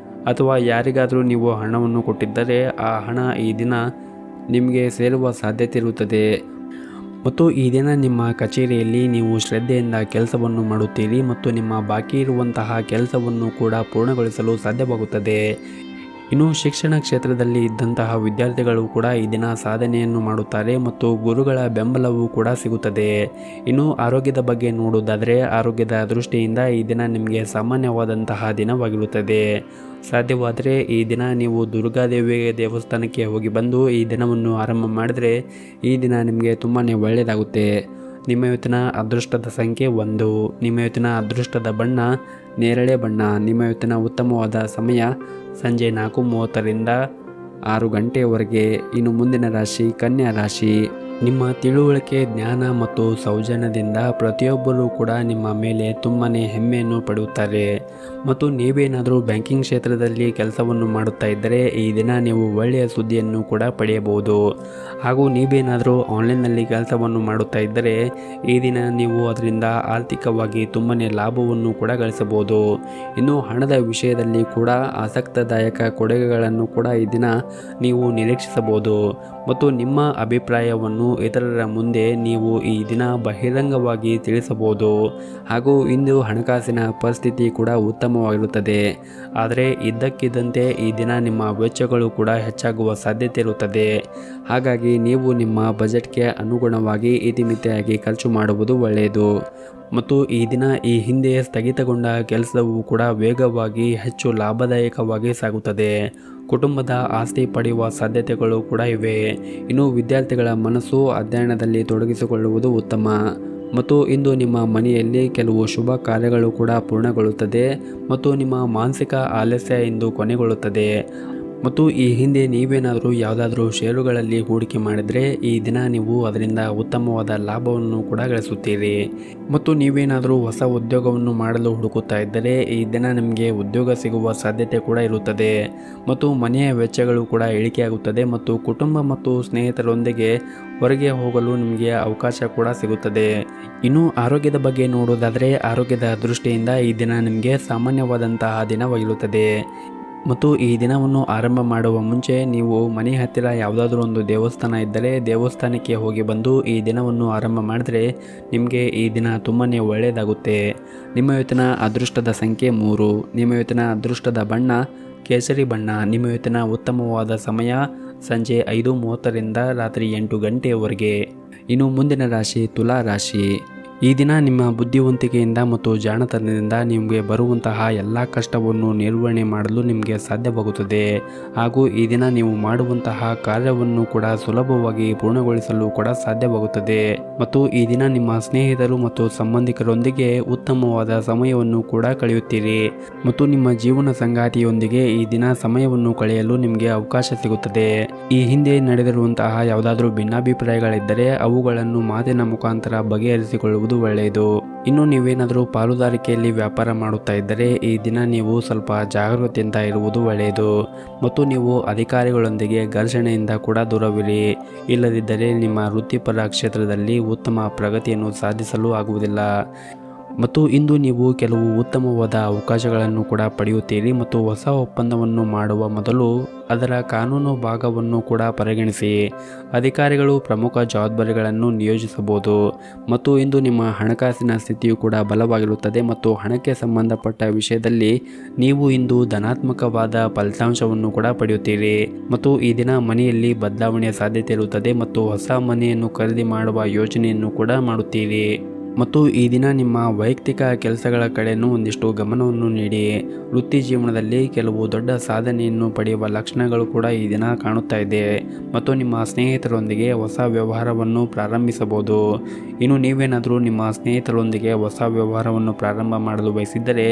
ಅಥವಾ ಯಾರಿಗಾದರೂ ನೀವು ಹಣವನ್ನು ಕೊಟ್ಟಿದ್ದರೆ ಆ ಹಣ ಈ ದಿನ ನಿಮಗೆ ಸೇರುವ ಸಾಧ್ಯತೆ ಇರುತ್ತದೆ ಮತ್ತು ಈ ದಿನ ನಿಮ್ಮ ಕಚೇರಿಯಲ್ಲಿ ನೀವು ಶ್ರದ್ಧೆಯಿಂದ ಕೆಲಸವನ್ನು ಮಾಡುತ್ತೀರಿ ಮತ್ತು ನಿಮ್ಮ ಬಾಕಿ ಇರುವಂತಹ ಕೆಲಸವನ್ನು ಕೂಡ ಪೂರ್ಣಗೊಳಿಸಲು ಸಾಧ್ಯವಾಗುತ್ತದೆ. ಇನ್ನು ಶಿಕ್ಷಣ ಕ್ಷೇತ್ರದಲ್ಲಿ ಇದ್ದಂತಹ ವಿದ್ಯಾರ್ಥಿಗಳು ಕೂಡ ಈ ದಿನ ಸಾಧನೆಯನ್ನು ಮಾಡುತ್ತಾರೆ ಮತ್ತು ಗುರುಗಳ ಬೆಂಬಲವೂ ಕೂಡ ಸಿಗುತ್ತದೆ. ಇನ್ನು ಆರೋಗ್ಯದ ಬಗ್ಗೆ ನೋಡುವುದಾದರೆ ಆರೋಗ್ಯದ ದೃಷ್ಟಿಯಿಂದ ಈ ದಿನ ನಿಮಗೆ ಸಾಮಾನ್ಯವಾದಂತಹ ದಿನವಾಗಿರುತ್ತದೆ. ಸಾಧ್ಯವಾದರೆ ಈ ದಿನ ನೀವು ದುರ್ಗಾದೇವಿ ದೇವಸ್ಥಾನಕ್ಕೆ ಹೋಗಿ ಬಂದು ಈ ದಿನವನ್ನು ಆರಂಭ ಮಾಡಿದರೆ ಈ ದಿನ ನಿಮಗೆ ತುಂಬಾ ಒಳ್ಳೆಯದಾಗುತ್ತೆ. ನಿಮ್ಮ ಇವತ್ತಿನ ಅದೃಷ್ಟದ ಸಂಖ್ಯೆ 1. ನಿಮ್ಮ ಇವತ್ತಿನ ಅದೃಷ್ಟದ ಬಣ್ಣ ನೇರಳೆ ಬಣ್ಣ. ನಿಮ್ಮ ಇವತ್ತಿನ ಉತ್ತಮವಾದ ಸಮಯ ಸಂಜೆ 4:30ರಿಂದ 6 ಗಂಟೆಯವರೆಗೆ. ಇನ್ನು ಮುಂದಿನ ರಾಶಿ ಕನ್ಯಾ ರಾಶಿ. ನಿಮ್ಮ ತಿಳುವಳಿಕೆ, ಜ್ಞಾನ ಮತ್ತು ಸೌಜನ್ಯದಿಂದ ಪ್ರತಿಯೊಬ್ಬರೂ ಕೂಡ ನಿಮ್ಮ ಮೇಲೆ ತುಂಬಾ ಹೆಮ್ಮೆಯನ್ನು ಪಡೆಯುತ್ತಾರೆ. ಮತ್ತು ನೀವೇನಾದರೂ ಬ್ಯಾಂಕಿಂಗ್ ಕ್ಷೇತ್ರದಲ್ಲಿ ಕೆಲಸವನ್ನು ಮಾಡುತ್ತಾ ಇದ್ದರೆ ಈ ದಿನ ನೀವು ಒಳ್ಳೆಯ ಸುದ್ದಿಯನ್ನು ಕೂಡ ಪಡೆಯಬಹುದು. ಹಾಗೂ ನೀವೇನಾದರೂ ಆನ್ಲೈನ್ನಲ್ಲಿ ಕೆಲಸವನ್ನು ಮಾಡುತ್ತಾ ಇದ್ದರೆ ಈ ದಿನ ನೀವು ಅದರಿಂದ ಆರ್ಥಿಕವಾಗಿ ತುಂಬಾ ಲಾಭವನ್ನು ಕೂಡ ಗಳಿಸಬಹುದು. ಇನ್ನು ಹಣದ ವಿಷಯದಲ್ಲಿ ಕೂಡ ಆಸಕ್ತಿದಾಯಕ ಕೊಡುಗೆಗಳನ್ನು ಕೂಡ ಈ ದಿನ ನೀವು ನಿರೀಕ್ಷಿಸಬಹುದು. ಮತ್ತು ನಿಮ್ಮ ಅಭಿಪ್ರಾಯವನ್ನು ಇತರರ ಮುಂದೆ ನೀವು ಈ ದಿನ ಬಹಿರಂಗವಾಗಿ ತಿಳಿಸಬಹುದು. ಹಾಗೂ ಇಂದು ಹಣಕಾಸಿನ ಪರಿಸ್ಥಿತಿ ಕೂಡ ಉತ್ತಮವಾಗಿರುತ್ತದೆ. ಆದರೆ ಇದ್ದಕ್ಕಿದ್ದಂತೆ ಈ ದಿನ ನಿಮ್ಮ ವೆಚ್ಚಗಳು ಕೂಡ ಹೆಚ್ಚಾಗುವ ಸಾಧ್ಯತೆ ಇರುತ್ತದೆ. ಹಾಗಾಗಿ ನೀವು ನಿಮ್ಮ ಬಜೆಟ್ಗೆ ಅನುಗುಣವಾಗಿ ಇತಿಮಿತಿಯಾಗಿ ಖರ್ಚು ಮಾಡುವುದು ಒಳ್ಳೆಯದು. ಮತ್ತು ಈ ದಿನ ಈ ಹಿಂದೆ ಸ್ಥಗಿತಗೊಂಡ ಕೆಲಸವು ಕೂಡ ವೇಗವಾಗಿ ಹೆಚ್ಚು ಲಾಭದಾಯಕವಾಗಿ ಸಾಗುತ್ತದೆ. ಕುಟುಂಬದ ಆಸ್ತಿ ಪಡೆಯುವ ಸಾಧ್ಯತೆಗಳು ಕೂಡ ಇವೆ. ಇನ್ನು ವಿದ್ಯಾರ್ಥಿಗಳ ಮನಸ್ಸು ಅಧ್ಯಯನದಲ್ಲಿ ತೊಡಗಿಸಿಕೊಳ್ಳುವುದು ಉತ್ತಮ. ಮತ್ತು ಇಂದು ನಿಮ್ಮ ಮನೆಯಲ್ಲಿ ಕೆಲವು ಶುಭ ಕಾರ್ಯಗಳು ಕೂಡ ಪೂರ್ಣಗೊಳ್ಳುತ್ತದೆ ಮತ್ತು ನಿಮ್ಮ ಮಾನಸಿಕ ಆಲಸ್ಯ ಇಂದು ಕೊನೆಗೊಳ್ಳುತ್ತದೆ. ಮತ್ತು ಈ ಹಿಂದೆ ನೀವೇನಾದರೂ ಯಾವುದಾದ್ರೂ ಷೇರುಗಳಲ್ಲಿ ಹೂಡಿಕೆ ಮಾಡಿದರೆ ಈ ದಿನ ನೀವು ಅದರಿಂದ ಉತ್ತಮವಾದ ಲಾಭವನ್ನು ಕೂಡ ಗಳಿಸುತ್ತೀರಿ. ಮತ್ತು ನೀವೇನಾದರೂ ಹೊಸ ಉದ್ಯೋಗವನ್ನು ಮಾಡಲು ಹುಡುಕುತ್ತಾ ಇದ್ದರೆ ಈ ದಿನ ನಿಮಗೆ ಉದ್ಯೋಗ ಸಿಗುವ ಸಾಧ್ಯತೆ ಕೂಡ ಇರುತ್ತದೆ. ಮತ್ತು ಮನೆಯ ವೆಚ್ಚಗಳು ಕೂಡ ಇಳಿಕೆಯಾಗುತ್ತದೆ ಮತ್ತು ಕುಟುಂಬ ಮತ್ತು ಸ್ನೇಹಿತರೊಂದಿಗೆ ಹೊರಗೆ ಹೋಗಲು ನಿಮಗೆ ಅವಕಾಶ ಕೂಡ ಸಿಗುತ್ತದೆ. ಇನ್ನು ಆರೋಗ್ಯದ ಬಗ್ಗೆ ನೋಡೋದಾದರೆ ಆರೋಗ್ಯದ ದೃಷ್ಟಿಯಿಂದ ಈ ದಿನ ನಿಮಗೆ ಸಾಮಾನ್ಯವಾದಂತಹ ದಿನವಾಗಿರುತ್ತದೆ. ಮತ್ತು ಈ ದಿನವನ್ನು ಆರಂಭ ಮಾಡುವ ಮುಂಚೆ ನೀವು ಮನೆ ಹತ್ತಿರ ಯಾವುದಾದ್ರೂ ಒಂದು ದೇವಸ್ಥಾನ ಇದ್ದರೆ ದೇವಸ್ಥಾನಕ್ಕೆ ಹೋಗಿ ಬಂದು ಈ ದಿನವನ್ನು ಆರಂಭ ಮಾಡಿದ್ರೆ ನಿಮಗೆ ಈ ದಿನ ತುಂಬಾ ಒಳ್ಳೆಯದಾಗುತ್ತೆ. ನಿಮ್ಮ ಇವತ್ತಿನ ಅದೃಷ್ಟದ ಸಂಖ್ಯೆ 3. ನಿಮ್ಮ ಇವತ್ತಿನ ಅದೃಷ್ಟದ ಬಣ್ಣ ಕೇಸರಿ ಬಣ್ಣ. ನಿಮ್ಮ ಇವತ್ತಿನ ಉತ್ತಮವಾದ ಸಮಯ ಸಂಜೆ 5:30ರಿಂದ ರಾತ್ರಿ 8 ಗಂಟೆಯವರೆಗೆ. ಇನ್ನು ಮುಂದಿನ ರಾಶಿ ತುಲಾ ರಾಶಿ. ಈ ದಿನ ನಿಮ್ಮ ಬುದ್ಧಿವಂತಿಕೆಯಿಂದ ಮತ್ತು ಜಾಣತನದಿಂದ ನಿಮಗೆ ಬರುವಂತಹ ಎಲ್ಲ ಕಷ್ಟವನ್ನು ನಿರ್ವಹಣೆ ಮಾಡಲು ನಿಮಗೆ ಸಾಧ್ಯವಾಗುತ್ತದೆ. ಹಾಗೂ ಈ ದಿನ ನೀವು ಮಾಡುವಂತಹ ಕಾರ್ಯವನ್ನು ಕೂಡ ಸುಲಭವಾಗಿ ಪೂರ್ಣಗೊಳಿಸಲು ಕೂಡ ಸಾಧ್ಯವಾಗುತ್ತದೆ. ಮತ್ತು ಈ ದಿನ ನಿಮ್ಮ ಸ್ನೇಹಿತರು ಮತ್ತು ಸಂಬಂಧಿಕರೊಂದಿಗೆ ಉತ್ತಮವಾದ ಸಮಯವನ್ನು ಕೂಡ ಕಳೆಯುತ್ತೀರಿ. ಮತ್ತು ನಿಮ್ಮ ಜೀವನ ಸಂಗಾತಿಯೊಂದಿಗೆ ಈ ದಿನ ಸಮಯವನ್ನು ಕಳೆಯಲು ನಿಮಗೆ ಅವಕಾಶ ಸಿಗುತ್ತದೆ. ಈ ಹಿಂದೆ ನಡೆದಿರುವಂತಹ ಯಾವುದಾದ್ರೂ ಭಿನ್ನಾಭಿಪ್ರಾಯಗಳಿದ್ದರೆ ಅವುಗಳನ್ನು ಮಾತಿನ ಮುಖಾಂತರ ಬಗೆಹರಿಸಿಕೊಳ್ಳುವುದು ಒಳ್ಳೆಯದು. ಇನ್ನು ನೀವೇನಾದರೂ ಪಾಲುದಾರಿಕೆಯಲ್ಲಿ ವ್ಯಾಪಾರ ಮಾಡುತ್ತಾ ಇದ್ದರೆ ಈ ದಿನ ನೀವು ಸ್ವಲ್ಪ ಜಾಗರೂಕತೆಯಿಂದ ಇರುವುದು ಒಳ್ಳೆಯದು. ಮತ್ತು ನೀವು ಅಧಿಕಾರಿಗಳೊಂದಿಗೆ ಘರ್ಷಣೆಯಿಂದ ಕೂಡ ದೂರವಿರಿ. ಇಲ್ಲದಿದ್ದರೆ ನಿಮ್ಮ ವೃತ್ತಿಪರ ಕ್ಷೇತ್ರದಲ್ಲಿ ಉತ್ತಮ ಪ್ರಗತಿಯನ್ನು ಸಾಧಿಸಲು ಆಗುವುದಿಲ್ಲ. ಮತ್ತು ಇಂದು ನೀವು ಕೆಲವು ಉತ್ತಮವಾದ ಅವಕಾಶಗಳನ್ನು ಕೂಡ ಪಡೆಯುತ್ತೀರಿ. ಮತ್ತು ಹೊಸ ಒಪ್ಪಂದವನ್ನು ಮಾಡುವ ಮೊದಲು ಅದರ ಕಾನೂನು ಭಾಗವನ್ನು ಕೂಡ ಪರಿಗಣಿಸಿ. ಅಧಿಕಾರಿಗಳು ಪ್ರಮುಖ ಜವಾಬ್ದಾರಿಗಳನ್ನು ನಿಯೋಜಿಸಬಹುದು. ಮತ್ತು ಇಂದು ನಿಮ್ಮ ಹಣಕಾಸಿನ ಸ್ಥಿತಿಯು ಕೂಡ ಬಲವಾಗಿರುತ್ತದೆ ಮತ್ತು ಹಣಕ್ಕೆ ಸಂಬಂಧಪಟ್ಟ ವಿಷಯದಲ್ಲಿ ನೀವು ಇಂದು ಧನಾತ್ಮಕವಾದ ಫಲಿತಾಂಶವನ್ನು ಕೂಡ ಪಡೆಯುತ್ತೀರಿ. ಮತ್ತು ಈ ದಿನ ಮನೆಯಲ್ಲಿ ಬದಲಾವಣೆಯ ಸಾಧ್ಯತೆ ಇರುತ್ತದೆ ಮತ್ತು ಹೊಸ ಮನೆಯನ್ನು ಖರೀದಿ ಮಾಡುವ ಯೋಜನೆಯನ್ನು ಕೂಡ ಮಾಡುತ್ತೀರಿ. ಮತ್ತು ಈ ದಿನ ನಿಮ್ಮ ವೈಯಕ್ತಿಕ ಕೆಲಸಗಳ ಕಡೆಯೂ ಒಂದಿಷ್ಟು ಗಮನವನ್ನು ನೀಡಿ. ವೃತ್ತಿ ಜೀವನದಲ್ಲಿ ಕೆಲವು ದೊಡ್ಡ ಸಾಧನೆಯನ್ನು ಪಡೆಯುವ ಲಕ್ಷಣಗಳು ಕೂಡ ಈ ದಿನ ಕಾಣುತ್ತಾ ಇದೆ. ಮತ್ತು ನಿಮ್ಮ ಸ್ನೇಹಿತರೊಂದಿಗೆ ಹೊಸ ವ್ಯವಹಾರವನ್ನು ಪ್ರಾರಂಭಿಸಬಹುದು. ಇನ್ನು ನೀವೇನಾದರೂ ನಿಮ್ಮ ಸ್ನೇಹಿತರೊಂದಿಗೆ ಹೊಸ ವ್ಯವಹಾರವನ್ನು ಪ್ರಾರಂಭ ಮಾಡಲು ಬಯಸಿದ್ದರೆ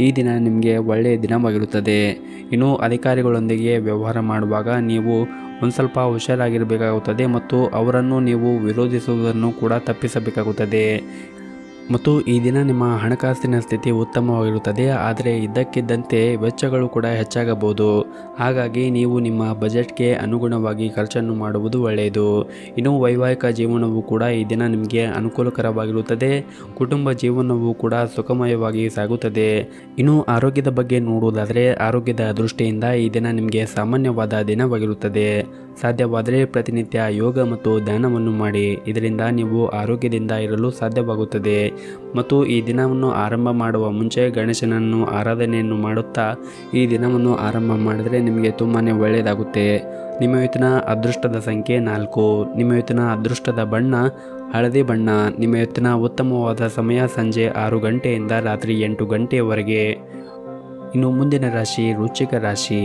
ಈ ದಿನ ನಿಮಗೆ ಒಳ್ಳೆಯ ದಿನವಾಗಿರುತ್ತದೆ. ಇನ್ನು ಅಧಿಕಾರಿಗಳೊಂದಿಗೆ ವ್ಯವಹಾರ ಮಾಡುವಾಗ ನೀವು ಒಂದು ಸ್ವಲ್ಪ ಹುಷಾರಾಗಿರಬೇಕಾಗುತ್ತದೆ ಮತ್ತು ಅವರನ್ನು ನೀವು ವಿರೋಧಿಸುವುದನ್ನು ಕೂಡ ತಪ್ಪಿಸಬೇಕಾಗುತ್ತದೆ. ಮತ್ತು ಈ ದಿನ ನಿಮ್ಮ ಹಣಕಾಸಿನ ಸ್ಥಿತಿ ಉತ್ತಮವಾಗಿರುತ್ತದೆ. ಆದರೆ ಇದ್ದಕ್ಕಿದ್ದಂತೆ ವೆಚ್ಚಗಳು ಕೂಡ ಹೆಚ್ಚಾಗಬಹುದು. ಹಾಗಾಗಿ ನೀವು ನಿಮ್ಮ ಬಜೆಟ್ಗೆ ಅನುಗುಣವಾಗಿ ಖರ್ಚನ್ನು ಮಾಡುವುದು ಒಳ್ಳೆಯದು. ಇನ್ನು ವೈವಾಹಿಕ ಜೀವನವು ಕೂಡ ಈ ದಿನ ನಿಮಗೆ ಅನುಕೂಲಕರವಾಗಿರುತ್ತದೆ. ಕುಟುಂಬ ಜೀವನವು ಕೂಡ ಸುಖಮಯವಾಗಿ ಸಾಗುತ್ತದೆ. ಇನ್ನು ಆರೋಗ್ಯದ ಬಗ್ಗೆ ನೋಡುವುದಾದರೆ ಆರೋಗ್ಯದ ದೃಷ್ಟಿಯಿಂದ ಈ ದಿನ ನಿಮಗೆ ಸಾಮಾನ್ಯವಾದ ದಿನವಾಗಿರುತ್ತದೆ. ಸಾಧ್ಯವಾದರೆ ಪ್ರತಿನಿತ್ಯ ಯೋಗ ಮತ್ತು ಧ್ಯಾನವನ್ನು ಮಾಡಿ. ಇದರಿಂದ ನೀವು ಆರೋಗ್ಯದಿಂದ ಇರಲು ಸಾಧ್ಯವಾಗುತ್ತದೆ. ಮತ್ತು ಈ ದಿನವನ್ನು ಆರಂಭ ಮಾಡುವ ಮುಂಚೆ ಗಣೇಶನನ್ನು ಆರಾಧನೆಯನ್ನು ಮಾಡುತ್ತಾ ಈ ದಿನವನ್ನು ಆರಂಭ ಮಾಡಿದರೆ ನಿಮಗೆ ತುಂಬಾ ಒಳ್ಳೆಯದಾಗುತ್ತೆ. ನಿಮ್ಮ ಇವತ್ತಿನ ಅದೃಷ್ಟದ ಸಂಖ್ಯೆ 4. ನಿಮ್ಮ ಇವತ್ತಿನ ಅದೃಷ್ಟದ ಬಣ್ಣ ಹಳದಿ ಬಣ್ಣ. ನಿಮ್ಮ ಇವತ್ತಿನ ಉತ್ತಮವಾದ ಸಮಯ ಸಂಜೆ 6 ಗಂಟೆಯಿಂದ ರಾತ್ರಿ 8 ಗಂಟೆಯವರೆಗೆ. ಇನ್ನು ಮುಂದಿನ ರಾಶಿ ವೃಶ್ಚಿಕ ರಾಶಿ.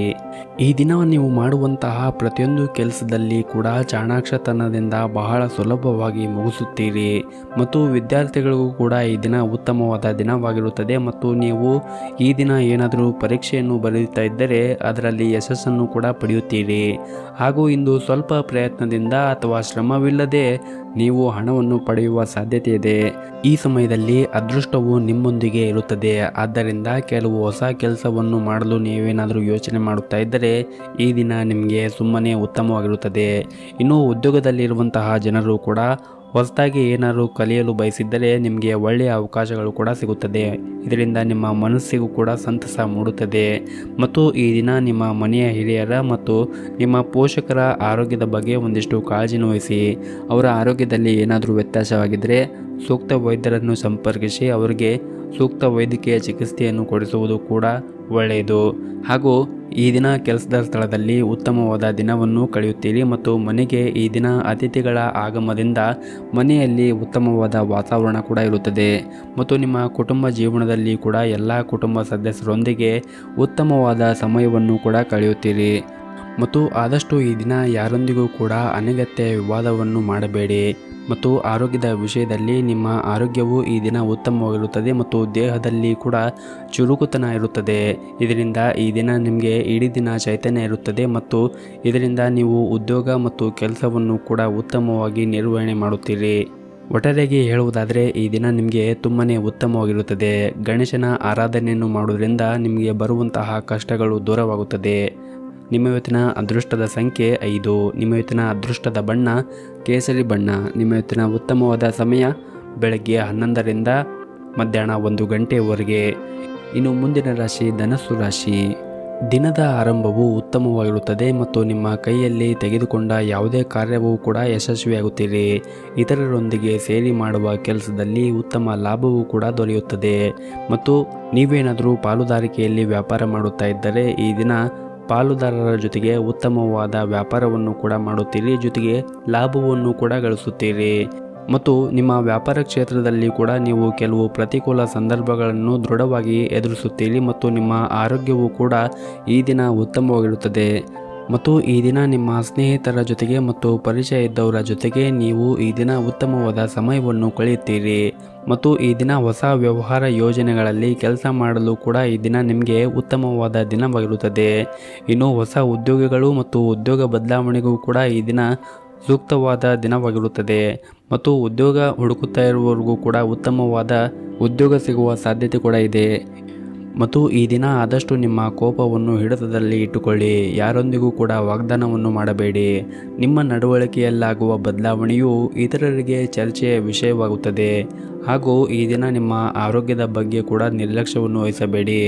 ಈ ದಿನ ನೀವು ಮಾಡುವಂತಹ ಪ್ರತಿಯೊಂದು ಕೆಲಸದಲ್ಲಿ ಕೂಡ ಚಾಣಾಕ್ಷತನದಿಂದ ಬಹಳ ಸುಲಭವಾಗಿ ಮುಗಿಸುತ್ತೀರಿ. ಮತ್ತು ವಿದ್ಯಾರ್ಥಿಗಳಿಗೂ ಕೂಡ ಈ ದಿನ ಉತ್ತಮವಾದ ದಿನವಾಗಿರುತ್ತದೆ. ಮತ್ತು ನೀವು ಈ ದಿನ ಏನಾದರೂ ಪರೀಕ್ಷೆಯನ್ನು ಬರೆಯುತ್ತಾ ಇದ್ದರೆ ಅದರಲ್ಲಿ ಯಶಸ್ಸನ್ನು ಕೂಡ ಪಡೆಯುತ್ತೀರಿ. ಹಾಗೂ ಇಂದು ಸ್ವಲ್ಪ ಪ್ರಯತ್ನದಿಂದ ಅಥವಾ ಶ್ರಮವಿಲ್ಲದೆ ನೀವು ಹಣವನ್ನು ಪಡೆಯುವ ಸಾಧ್ಯತೆ ಇದೆ. ಈ ಸಮಯದಲ್ಲಿ ಅದೃಷ್ಟವು ನಿಮ್ಮೊಂದಿಗೆ ಇರುತ್ತದೆ. ಆದ್ದರಿಂದ ಕೆಲವು ಹೊಸ ಕೆಲಸವನ್ನು ಮಾಡಲು ನೀವೇನಾದರೂ ಯೋಚನೆ ಮಾಡುತ್ತಾ ಇದ್ದರೆ ಈ ದಿನ ನಿಮಗೆ ಸುಮ್ಮನೆ ಉತ್ತಮವಾಗಿರುತ್ತದೆ. ಇನ್ನು ಉದ್ಯೋಗದಲ್ಲಿರುವಂತಹ ಜನರು ಕೂಡ ಹೊಸದಾಗಿ ಏನಾದರೂ ಕಲಿಯಲು ಬಯಸಿದ್ದರೆ ನಿಮಗೆ ಒಳ್ಳೆಯ ಅವಕಾಶಗಳು ಕೂಡ ಸಿಗುತ್ತದೆ. ಇದರಿಂದ ನಿಮ್ಮ ಮನಸ್ಸಿಗೂ ಕೂಡ ಸಂತಸ ಮೂಡುತ್ತದೆ. ಮತ್ತು ಈ ದಿನ ನಿಮ್ಮ ಮನೆಯ ಹಿರಿಯರ ಮತ್ತು ನಿಮ್ಮ ಪೋಷಕರ ಆರೋಗ್ಯದ ಬಗ್ಗೆ ಒಂದಿಷ್ಟು ಕಾಳಜಿನ ವಹಿಸಿ. ಅವರ ಆರೋಗ್ಯದಲ್ಲಿ ಏನಾದರೂ ವ್ಯತ್ಯಾಸವಾಗಿದ್ದರೆ ಸೂಕ್ತ ವೈದ್ಯರನ್ನು ಸಂಪರ್ಕಿಸಿ ಅವರಿಗೆ ಸೂಕ್ತ ವೈದ್ಯಕೀಯ ಚಿಕಿತ್ಸೆಯನ್ನು ಕೊಡಿಸುವುದು ಕೂಡ ಒಳ್ಳೆಯದು. ಹಾಗೂ ಈ ದಿನ ಕೆಲಸದ ಸ್ಥಳದಲ್ಲಿ ಉತ್ತಮವಾದ ದಿನವನ್ನು ಕಳೆಯುತ್ತೀರಿ. ಮತ್ತು ಮನೆಗೆ ಈ ದಿನ ಅತಿಥಿಗಳ ಆಗಮನದಿಂದ ಮನೆಯಲ್ಲಿ ಉತ್ತಮವಾದ ವಾತಾವರಣ ಕೂಡ ಇರುತ್ತದೆ. ಮತ್ತು ನಿಮ್ಮ ಕುಟುಂಬ ಜೀವನದಲ್ಲಿ ಕೂಡ ಎಲ್ಲ ಕುಟುಂಬ ಸದಸ್ಯರೊಂದಿಗೆ ಉತ್ತಮವಾದ ಸಮಯವನ್ನು ಕೂಡ ಕಳೆಯುತ್ತೀರಿ. ಮತ್ತು ಆದಷ್ಟು ಈ ದಿನ ಯಾರೊಂದಿಗೂ ಕೂಡ ಅನಗತ್ಯ ವಿವಾದವನ್ನು ಮಾಡಬೇಡಿ. ಮತ್ತು ಆರೋಗ್ಯದ ವಿಷಯದಲ್ಲಿ ನಿಮ್ಮ ಆರೋಗ್ಯವು ಈ ದಿನ ಉತ್ತಮವಾಗಿರುತ್ತದೆ ಮತ್ತು ದೇಹದಲ್ಲಿ ಕೂಡ ಚುರುಕುತನ ಇರುತ್ತದೆ. ಇದರಿಂದ ಈ ದಿನ ನಿಮಗೆ ಇಡೀ ದಿನ ಚೈತನ್ಯ ಇರುತ್ತದೆ. ಮತ್ತು ಇದರಿಂದ ನೀವು ಉದ್ಯೋಗ ಮತ್ತು ಕೆಲಸವನ್ನು ಕೂಡ ಉತ್ತಮವಾಗಿ ನಿರ್ವಹಣೆ ಮಾಡುತ್ತೀರಿ. ಒಟ್ಟಾರೆಯಾಗಿ ಹೇಳುವುದಾದರೆ ಈ ದಿನ ನಿಮಗೆ ತುಂಬಾ ಉತ್ತಮವಾಗಿರುತ್ತದೆ. ಗಣೇಶನ ಆರಾಧನೆಯನ್ನು ಮಾಡುವುದರಿಂದ ನಿಮಗೆ ಬರುವಂತಹ ಕಷ್ಟಗಳು ದೂರವಾಗುತ್ತದೆ. ನಿಮ್ಮ ಇವತ್ತಿನ ಅದೃಷ್ಟದ ಸಂಖ್ಯೆ 5. ನಿಮ್ಮ ಇವತ್ತಿನ ಅದೃಷ್ಟದ ಬಣ್ಣ ಕೇಸರಿ ಬಣ್ಣ. ನಿಮ್ಮ ಇವತ್ತಿನ ಉತ್ತಮವಾದ ಸಮಯ ಬೆಳಗ್ಗೆ 11ರಿಂದ ಮಧ್ಯಾಹ್ನ 1 ಗಂಟೆಯವರೆಗೆ. ಇನ್ನು ಮುಂದಿನ ರಾಶಿ ಧನಸ್ಸು ರಾಶಿ. ದಿನದ ಆರಂಭವು ಉತ್ತಮವಾಗಿರುತ್ತದೆ ಮತ್ತು ನಿಮ್ಮ ಕೈಯಲ್ಲಿ ತೆಗೆದುಕೊಂಡ ಯಾವುದೇ ಕಾರ್ಯವೂ ಕೂಡ ಯಶಸ್ವಿಯಾಗುತ್ತೀರಿ. ಇತರರೊಂದಿಗೆ ಸೇರಿ ಮಾಡುವ ಕೆಲಸದಲ್ಲಿ ಉತ್ತಮ ಲಾಭವೂ ಕೂಡ ದೊರೆಯುತ್ತದೆ. ಮತ್ತು ನೀವೇನಾದರೂ ಪಾಲುದಾರಿಕೆಯಲ್ಲಿ ವ್ಯಾಪಾರ ಮಾಡುತ್ತಾ ಇದ್ದರೆ ಈ ದಿನ ಪಾಲುದಾರರ ಜೊತೆಗೆ ಉತ್ತಮವಾದ ವ್ಯಾಪಾರವನ್ನು ಕೂಡ ಮಾಡುತ್ತೀರಿ. ಜೊತೆಗೆ ಲಾಭವನ್ನು ಕೂಡ ಗಳಿಸುತ್ತೀರಿ. ಮತ್ತು ನಿಮ್ಮ ವ್ಯಾಪಾರ ಕ್ಷೇತ್ರದಲ್ಲಿ ಕೂಡ ನೀವು ಕೆಲವು ಪ್ರತಿಕೂಲ ಸಂದರ್ಭಗಳನ್ನು ದೃಢವಾಗಿ ಎದುರಿಸುತ್ತೀರಿ. ಮತ್ತು ನಿಮ್ಮ ಆರೋಗ್ಯವು ಕೂಡ ಈ ದಿನ ಉತ್ತಮವಾಗಿರುತ್ತದೆ. ಮತ್ತು ಈ ದಿನ ನಿಮ್ಮ ಸ್ನೇಹಿತರ ಜೊತೆಗೆ ಮತ್ತು ಪರಿಚಯ ಇದ್ದವರ ಜೊತೆಗೆ ನೀವು ಈ ದಿನ ಉತ್ತಮವಾದ ಸಮಯವನ್ನು ಕಳೆಯುತ್ತೀರಿ. ಮತ್ತು ಈ ದಿನ ಹೊಸ ವ್ಯವಹಾರ ಯೋಜನೆಗಳಲ್ಲಿ ಕೆಲಸ ಮಾಡಲು ಕೂಡ ಈ ದಿನ ನಿಮಗೆ ಉತ್ತಮವಾದ ದಿನವಾಗಿರುತ್ತದೆ. ಇನ್ನು ಹೊಸ ಉದ್ಯೋಗಿಗಳು ಮತ್ತು ಉದ್ಯೋಗ ಬದಲಾವಣೆಗೂ ಕೂಡ ಈ ದಿನ ಸೂಕ್ತವಾದ ದಿನವಾಗಿರುತ್ತದೆ. ಮತ್ತು ಉದ್ಯೋಗ ಹುಡುಕುತ್ತಾ ಇರುವವರಿಗೂ ಕೂಡ ಉತ್ತಮವಾದ ಉದ್ಯೋಗ ಸಿಗುವ ಸಾಧ್ಯತೆ ಕೂಡ ಇದೆ. ಮತ್ತು ಈ ದಿನ ಆದಷ್ಟು ನಿಮ್ಮ ಕೋಪವನ್ನು ಹಿಡಿತದಲ್ಲಿ ಇಟ್ಟುಕೊಳ್ಳಿ. ಯಾರೊಂದಿಗೂ ಕೂಡ ವಾಗ್ದಾನವನ್ನು ಮಾಡಬೇಡಿ. ನಿಮ್ಮ ನಡವಳಿಕೆಯಲ್ಲಾಗುವ ಬದಲಾವಣೆಯು ಇತರರಿಗೆ ಚರ್ಚೆಯ ವಿಷಯವಾಗುತ್ತದೆ. ಹಾಗೂ ಈ ದಿನ ನಿಮ್ಮ ಆರೋಗ್ಯದ ಬಗ್ಗೆ ಕೂಡ ನಿರ್ಲಕ್ಷ್ಯವನ್ನು ವಹಿಸಬೇಡಿ.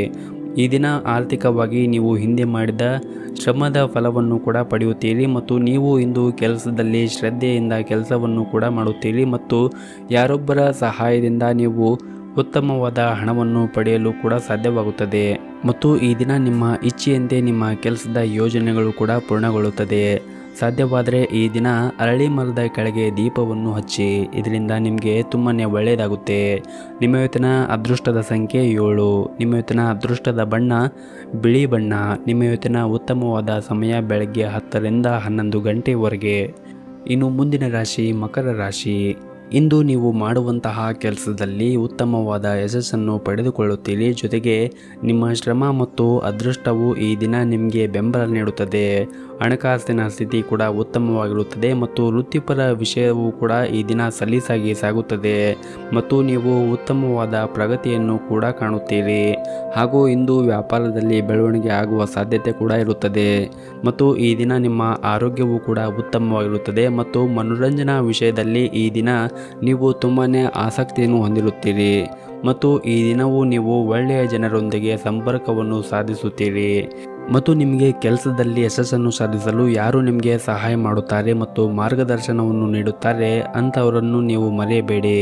ಈ ದಿನ ಆರ್ಥಿಕವಾಗಿ ನೀವು ಹಿಂದೆ ಮಾಡಿದ ಶ್ರಮದ ಫಲವನ್ನು ಕೂಡ ಪಡೆಯುತ್ತೀರಿ. ಮತ್ತು ನೀವು ಇಂದು ಕೆಲಸದಲ್ಲಿ ಶ್ರದ್ಧೆಯಿಂದ ಕೆಲಸವನ್ನು ಕೂಡ ಮಾಡುತ್ತೀರಿ. ಮತ್ತು ಯಾರೊಬ್ಬರ ಸಹಾಯದಿಂದ ನೀವು ಉತ್ತಮವಾದ ಹಣವನ್ನು ಪಡೆಯಲು ಕೂಡ ಸಾಧ್ಯವಾಗುತ್ತದೆ. ಮತ್ತು ಈ ದಿನ ನಿಮ್ಮ ಇಚ್ಛೆಯಂತೆ ನಿಮ್ಮ ಕೆಲಸದ ಯೋಜನೆಗಳು ಕೂಡ ಪೂರ್ಣಗೊಳ್ಳುತ್ತದೆ. ಸಾಧ್ಯವಾದರೆ ಈ ದಿನ ಅರಳಿ ಮರದ ಕೆಳಗೆ ದೀಪವನ್ನು ಹಚ್ಚಿ. ಇದರಿಂದ ನಿಮಗೆ ತುಂಬಾ ಒಳ್ಳೆಯದಾಗುತ್ತೆ. ನಿಮ್ಮ ಇವತ್ತಿನ ಅದೃಷ್ಟದ ಸಂಖ್ಯೆ 7. ನಿಮ್ಮ ಇವತ್ತಿನ ಅದೃಷ್ಟದ ಬಣ್ಣ ಬಿಳಿ ಬಣ್ಣ. ನಿಮ್ಮ ಇವತ್ತಿನ ಉತ್ತಮವಾದ ಸಮಯ ಬೆಳಗ್ಗೆ 10ರಿಂದ 11 ಗಂಟೆವರೆಗೆ. ಇನ್ನು ಮುಂದಿನ ರಾಶಿ ಮಕರ ರಾಶಿ. ಇಂದು ನೀವು ಮಾಡುವಂತಹ ಕೆಲಸದಲ್ಲಿ ಉತ್ತಮವಾದ ಯಶಸ್ಸನ್ನು ಪಡೆದುಕೊಳ್ಳುತ್ತೀರಿ. ಜೊತೆಗೆ ನಿಮ್ಮ ಶ್ರಮ ಮತ್ತು ಅದೃಷ್ಟವು ಈ ದಿನ ನಿಮಗೆ ಬೆಂಬಲ ನೀಡುತ್ತದೆ. ಹಣಕಾಸಿನ ಸ್ಥಿತಿ ಕೂಡ ಉತ್ತಮವಾಗಿರುತ್ತದೆ. ಮತ್ತು ವೃತ್ತಿಪರ ವಿಷಯವೂ ಕೂಡ ಈ ದಿನ ಸಲೀಸಾಗಿ ಸಾಗುತ್ತದೆ. ಮತ್ತು ನೀವು ಉತ್ತಮವಾದ ಪ್ರಗತಿಯನ್ನು ಕೂಡ ಕಾಣುತ್ತೀರಿ. ಹಾಗೂ ಇಂದು ವ್ಯಾಪಾರದಲ್ಲಿ ಬೆಳವಣಿಗೆ ಆಗುವ ಸಾಧ್ಯತೆ ಕೂಡ ಇರುತ್ತದೆ. ಮತ್ತು ಈ ದಿನ ನಿಮ್ಮ ಆರೋಗ್ಯವೂ ಕೂಡ ಉತ್ತಮವಾಗಿರುತ್ತದೆ. ಮತ್ತು ಮನೋರಂಜನಾ ವಿಷಯದಲ್ಲಿ ಈ ದಿನ ನೀವು ತುಂಬಾ ಆಸಕ್ತಿಯನ್ನು ಹೊಂದಿರುತ್ತೀರಿ. ಮತ್ತು ಈ ದಿನವೂ ನೀವು ಒಳ್ಳೆಯ ಜನರೊಂದಿಗೆ ಸಂಪರ್ಕವನ್ನು ಸಾಧಿಸುತ್ತೀರಿ. ಮತ್ತು ನಿಮಗೆ ಕೆಲಸದಲ್ಲಿ ಯಶಸ್ಸನ್ನು ಸಾಧಿಸಲು ಯಾರು ನಿಮಗೆ ಸಹಾಯ ಮಾಡುತ್ತಾರೆ ಮತ್ತು ಮಾರ್ಗದರ್ಶನವನ್ನು ನೀಡುತ್ತಾರೆ ಅಂಥವರನ್ನು ನೀವು ಮರೆಯಬೇಡಿ.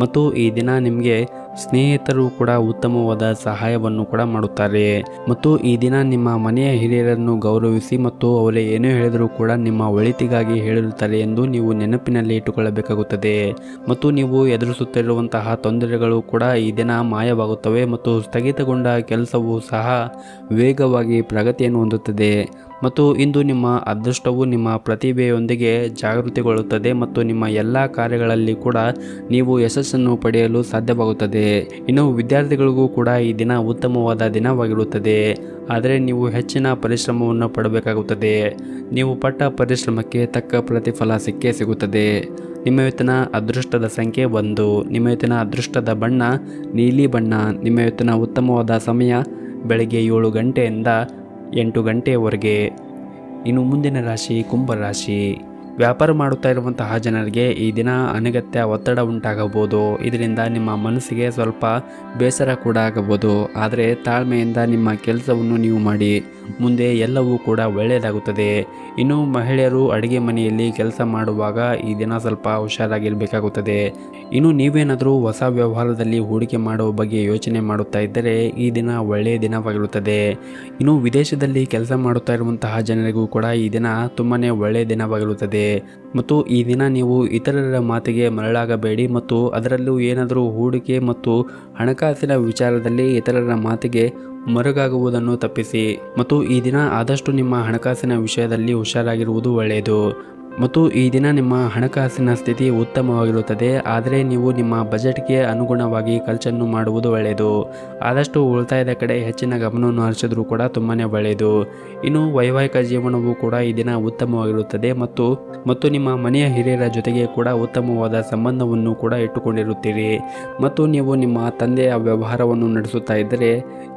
ಮತ್ತು ಈ ದಿನ ನಿಮಗೆ ಸ್ನೇಹಿತರು ಕೂಡ ಉತ್ತಮವಾದ ಸಹಾಯವನ್ನು ಕೂಡ ಮಾಡುತ್ತಾರೆ. ಮತ್ತು ಈ ದಿನ ನಿಮ್ಮ ಮನೆಯ ಹಿರಿಯರನ್ನು ಗೌರವಿಸಿ ಮತ್ತು ಅವರು ಏನೇ ಹೇಳಿದರೂ ಕೂಡ ನಿಮ್ಮ ಒಳಿತಿಗಾಗಿ ಹೇಳಿರುತ್ತಾರೆ ಎಂದು ನೀವು ನೆನಪಿನಲ್ಲಿ ಇಟ್ಟುಕೊಳ್ಳಬೇಕಾಗುತ್ತದೆ. ಮತ್ತು ನೀವು ಎದುರಿಸುತ್ತಿರುವಂತಹ ತೊಂದರೆಗಳು ಕೂಡ ಈ ದಿನ ಮಾಯವಾಗುತ್ತವೆ ಮತ್ತು ಸ್ಥಗಿತಗೊಂಡ ಕೆಲಸವು ಸಹ ವೇಗವಾಗಿ ಪ್ರಗತಿಯನ್ನು ಹೊಂದುತ್ತದೆ. ಮತ್ತು ಇಂದು ನಿಮ್ಮ ಅದೃಷ್ಟವು ನಿಮ್ಮ ಪ್ರತಿಭೆಯೊಂದಿಗೆ ಜಾಗೃತಿಗೊಳ್ಳುತ್ತದೆ ಮತ್ತು ನಿಮ್ಮ ಎಲ್ಲ ಕಾರ್ಯಗಳಲ್ಲಿ ಕೂಡ ನೀವು ಯಶಸ್ಸನ್ನು ಪಡೆಯಲು ಸಾಧ್ಯವಾಗುತ್ತದೆ. ಇನ್ನು ವಿದ್ಯಾರ್ಥಿಗಳಿಗೂ ಕೂಡ ಈ ದಿನ ಉತ್ತಮವಾದ ದಿನವಾಗಿರುತ್ತದೆ. ಆದರೆ ನೀವು ಹೆಚ್ಚಿನ ಪರಿಶ್ರಮವನ್ನು ಪಡಬೇಕಾಗುತ್ತದೆ. ನೀವು ಪಟ್ಟ ಪರಿಶ್ರಮಕ್ಕೆ ತಕ್ಕ ಪ್ರತಿಫಲ ಸಿಗುತ್ತದೆ. ನಿಮ್ಮ ಇವತ್ತಿನ ಅದೃಷ್ಟದ ಸಂಖ್ಯೆ 1. ನಿಮ್ಮ ಇವತ್ತಿನ ಅದೃಷ್ಟದ ಬಣ್ಣ ನೀಲಿ ಬಣ್ಣ. ನಿಮ್ಮ ಇವತ್ತಿನ ಉತ್ತಮವಾದ ಸಮಯ ಬೆಳಗ್ಗೆ 7 ಗಂಟೆಯಿಂದ 8 ಗಂಟೆಯವರೆಗೆ. ಇನ್ನು ಮುಂದಿನ ರಾಶಿ ಕುಂಭರಾಶಿ. ವ್ಯಾಪಾರ ಮಾಡುತ್ತಾ ಇರುವಂತಹ ಜನರಿಗೆ ಈ ದಿನ ಅನಗತ್ಯ ಒತ್ತಡ ಉಂಟಾಗಬಹುದು. ಇದರಿಂದ ನಿಮ್ಮ ಮನಸ್ಸಿಗೆ ಸ್ವಲ್ಪ ಬೇಸರ ಕೂಡ ಆಗಬಹುದು. ಆದರೆ ತಾಳ್ಮೆಯಿಂದ ನಿಮ್ಮ ಕೆಲಸವನ್ನು ನೀವು ಮಾಡಿ, ಮುಂದೆ ಎಲ್ಲವೂ ಕೂಡ ಒಳ್ಳೆಯದಾಗುತ್ತದೆ. ಇನ್ನು ಮಹಿಳೆಯರು ಅಡುಗೆ ಮನೆಯಲ್ಲಿ ಕೆಲಸ ಮಾಡುವಾಗ ಈ ದಿನ ಸ್ವಲ್ಪ ಹುಷಾರಾಗಿರಬೇಕಾಗುತ್ತದೆ. ಇನ್ನು ನೀವೇನಾದರೂ ಹೊಸ ವ್ಯವಹಾರದಲ್ಲಿ ಹೂಡಿಕೆ ಮಾಡುವ ಬಗ್ಗೆ ಯೋಚನೆ ಮಾಡುತ್ತಾ ಇದ್ದರೆ ಈ ದಿನ ಒಳ್ಳೆಯ ದಿನವಾಗಿರುತ್ತದೆ. ಇನ್ನು ವಿದೇಶದಲ್ಲಿ ಕೆಲಸ ಮಾಡುತ್ತಾ ಇರುವಂತಹ ಜನರಿಗೂ ಕೂಡ ಈ ದಿನ ತುಂಬಾ ಒಳ್ಳೆಯ ದಿನವಾಗಿರುತ್ತದೆ. ಮತ್ತು ಈ ದಿನ ನೀವು ಇತರರ ಮಾತಿಗೆ ಮರಳಾಗಬೇಡಿ ಮತ್ತು ಅದರಲ್ಲೂ ಏನಾದರೂ ಹೂಡಿಕೆ ಮತ್ತು ಹಣಕಾಸಿನ ವಿಚಾರದಲ್ಲಿ ಇತರರ ಮಾತಿಗೆ ಮರುಗಾಗುವುದನ್ನು ತಪ್ಪಿಸಿ. ಮತ್ತು ಈ ದಿನ ಆದಷ್ಟು ನಿಮ್ಮ ಹಣಕಾಸಿನ ವಿಷಯದಲ್ಲಿ ಹುಷಾರಾಗಿರುವುದು ಒಳ್ಳೆಯದು. ಮತ್ತು ಈ ದಿನ ನಿಮ್ಮ ಹಣಕಾಸಿನ ಸ್ಥಿತಿ ಉತ್ತಮವಾಗಿರುತ್ತದೆ. ಆದರೆ ನೀವು ನಿಮ್ಮ ಬಜೆಟ್ಗೆ ಅನುಗುಣವಾಗಿ ಖರ್ಚನ್ನು ಮಾಡುವುದು ಒಳ್ಳೆಯದು. ಆದಷ್ಟು ಉಳಿತಾಯದ ಕಡೆ ಹೆಚ್ಚಿನ ಗಮನವನ್ನು ಹರಿಸಿದ್ರೂ ಕೂಡ ತುಂಬಾ ಒಳ್ಳೆಯದು. ಇನ್ನು ವೈವಾಹಿಕ ಜೀವನವೂ ಕೂಡ ಈ ದಿನ ಉತ್ತಮವಾಗಿರುತ್ತದೆ. ಮತ್ತು ನಿಮ್ಮ ಮನೆಯ ಹಿರಿಯರ ಜೊತೆಗೆ ಕೂಡ ಉತ್ತಮವಾದ ಸಂಬಂಧವನ್ನು ಕೂಡ ಇಟ್ಟುಕೊಂಡಿರುತ್ತೀರಿ. ಮತ್ತು ನೀವು ನಿಮ್ಮ ತಂದೆಯ ವ್ಯವಹಾರವನ್ನು ನಡೆಸುತ್ತಾ ಇದ್ದರೆ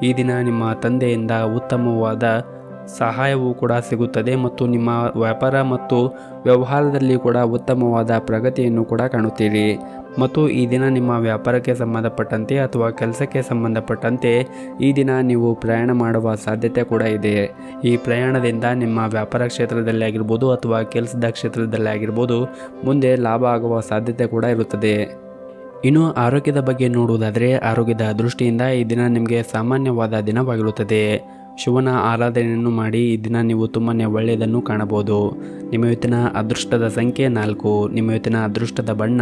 ಈ ದಿನ ನಿಮ್ಮ ತಂದೆಯಿಂದ ಉತ್ತಮವಾದ ಸಹಾಯವೂ ಕೂಡ ಸಿಗುತ್ತದೆ. ಮತ್ತು ನಿಮ್ಮ ವ್ಯಾಪಾರ ಮತ್ತು ವ್ಯವಹಾರದಲ್ಲಿ ಕೂಡ ಉತ್ತಮವಾದ ಪ್ರಗತಿಯನ್ನು ಕೂಡ ಕಾಣುತ್ತೀರಿ. ಮತ್ತು ಈ ದಿನ ನಿಮ್ಮ ವ್ಯಾಪಾರಕ್ಕೆ ಸಂಬಂಧಪಟ್ಟಂತೆ ಅಥವಾ ಕೆಲಸಕ್ಕೆ ಸಂಬಂಧಪಟ್ಟಂತೆ ಈ ದಿನ ನೀವು ಪ್ರಯಾಣ ಮಾಡುವ ಸಾಧ್ಯತೆ ಕೂಡ ಇದೆ. ಈ ಪ್ರಯಾಣದಿಂದ ನಿಮ್ಮ ವ್ಯಾಪಾರ ಕ್ಷೇತ್ರದಲ್ಲಿ ಆಗಿರ್ಬೋದು ಅಥವಾ ಕೆಲಸದ ಕ್ಷೇತ್ರದಲ್ಲಿ ಆಗಿರ್ಬೋದು ಮುಂದೆ ಲಾಭ ಆಗುವ ಸಾಧ್ಯತೆ ಕೂಡ ಇರುತ್ತದೆ. ಇನ್ನು ಆರೋಗ್ಯದ ಬಗ್ಗೆ ನೋಡುವುದಾದರೆ ಆರೋಗ್ಯದ ದೃಷ್ಟಿಯಿಂದ ಈ ದಿನ ನಿಮಗೆ ಸಾಮಾನ್ಯವಾದ ದಿನವಾಗಿರುತ್ತದೆ. ಶಿವನ ಆರಾಧನೆಯನ್ನು ಮಾಡಿ ಈ ದಿನ ನೀವು ತುಂಬಾ ಒಳ್ಳೆಯದನ್ನು ಕಾಣಬಹುದು. ನಿಮ್ಮ ಇವತ್ತಿನ ಅದೃಷ್ಟದ ಸಂಖ್ಯೆ 4. ನಿಮ್ಮ ಇವತ್ತಿನ ಅದೃಷ್ಟದ ಬಣ್ಣ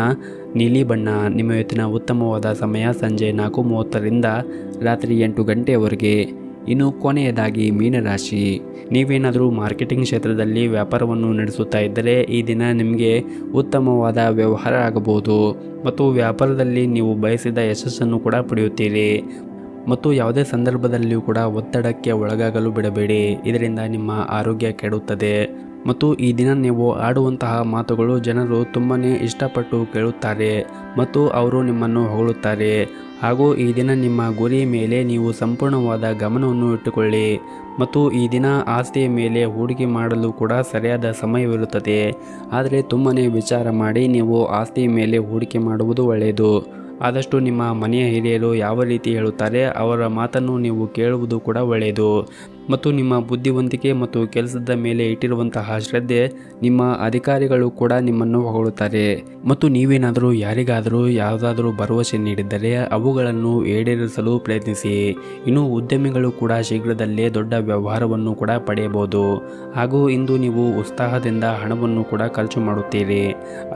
ನೀಲಿ ಬಣ್ಣ. ನಿಮ್ಮ ಇವತ್ತಿನ ಉತ್ತಮವಾದ ಸಮಯ ಸಂಜೆ 4:30ರಿಂದ ರಾತ್ರಿ 8 ಗಂಟೆಯವರೆಗೆ. ಇನ್ನು ಕೊನೆಯದಾಗಿ ಮೀನರಾಶಿ. ನೀವೇನಾದರೂ ಮಾರ್ಕೆಟಿಂಗ್ ಕ್ಷೇತ್ರದಲ್ಲಿ ವ್ಯಾಪಾರವನ್ನು ನಡೆಸುತ್ತಾ ಇದ್ದರೆ ಈ ದಿನ ನಿಮಗೆ ಉತ್ತಮವಾದ ವ್ಯವಹಾರ ಆಗಬಹುದು. ಮತ್ತು ವ್ಯಾಪಾರದಲ್ಲಿ ನೀವು ಬಯಸಿದ ಯಶಸ್ಸನ್ನು ಕೂಡ ಪಡೆಯುತ್ತೀರಿ. ಮತ್ತು ಯಾವುದೇ ಸಂದರ್ಭದಲ್ಲಿಯೂ ಕೂಡ ಒತ್ತಡಕ್ಕೆ ಒಳಗಾಗಲು ಬಿಡಬೇಡಿ. ಇದರಿಂದ ನಿಮ್ಮ ಆರೋಗ್ಯ ಕೆಡುತ್ತದೆ. ಮತ್ತು ಈ ದಿನ ನೀವು ಆಡುವಂತಹ ಮಾತುಗಳು ಜನರು ತುಂಬಾ ಇಷ್ಟಪಟ್ಟು ಕೇಳುತ್ತಾರೆ ಮತ್ತು ಅವರು ನಿಮ್ಮನ್ನು ಹೊಗಳುತ್ತಾರೆ. ಹಾಗೂ ಈ ದಿನ ನಿಮ್ಮ ಗುರಿ ಮೇಲೆ ನೀವು ಸಂಪೂರ್ಣವಾದ ಗಮನವನ್ನು ಇಟ್ಟುಕೊಳ್ಳಿ. ಮತ್ತು ಈ ದಿನ ಆಸ್ತಿಯ ಮೇಲೆ ಹೂಡಿಕೆ ಮಾಡಲು ಕೂಡ ಸರಿಯಾದ ಸಮಯವಿರುತ್ತದೆ. ಆದರೆ ತುಂಬಾ ವಿಚಾರ ಮಾಡಿ ನೀವು ಆಸ್ತಿಯ ಮೇಲೆ ಹೂಡಿಕೆ ಮಾಡುವುದು ಒಳ್ಳೆಯದು. ಆದಷ್ಟು ನಿಮ್ಮ ಮನೆಯ ಹಿರಿಯರು ಯಾವ ರೀತಿ ಹೇಳುತ್ತಾರೆ ಅವರ ಮಾತನ್ನು ನೀವು ಕೇಳುವುದು ಕೂಡ ಒಳ್ಳೆಯದು. ಮತ್ತು ನಿಮ್ಮ ಬುದ್ಧಿವಂತಿಕೆ ಮತ್ತು ಕೆಲಸದ ಮೇಲೆ ಇಟ್ಟಿರುವಂತಹ ಶ್ರದ್ಧೆ ನಿಮ್ಮ ಅಧಿಕಾರಿಗಳು ಕೂಡ ನಿಮ್ಮನ್ನು ಹೊಗಳುತ್ತಾರೆ. ಮತ್ತು ನೀವೇನಾದರೂ ಯಾರಿಗಾದರೂ ಯಾವುದಾದರೂ ಭರವಸೆ ನೀಡಿದ್ದರೆ ಅವುಗಳನ್ನು ಈಡೇರಿಸಲು ಪ್ರಯತ್ನಿಸಿ. ಇನ್ನು ಉದ್ಯಮಿಗಳು ಕೂಡ ಶೀಘ್ರದಲ್ಲೇ ದೊಡ್ಡ ವ್ಯವಹಾರವನ್ನು ಕೂಡ ಪಡೆಯಬಹುದು. ಹಾಗೂ ಇಂದು ನೀವು ಉತ್ಸಾಹದಿಂದ ಹಣವನ್ನು ಕೂಡ ಖರ್ಚು ಮಾಡುತ್ತೀರಿ.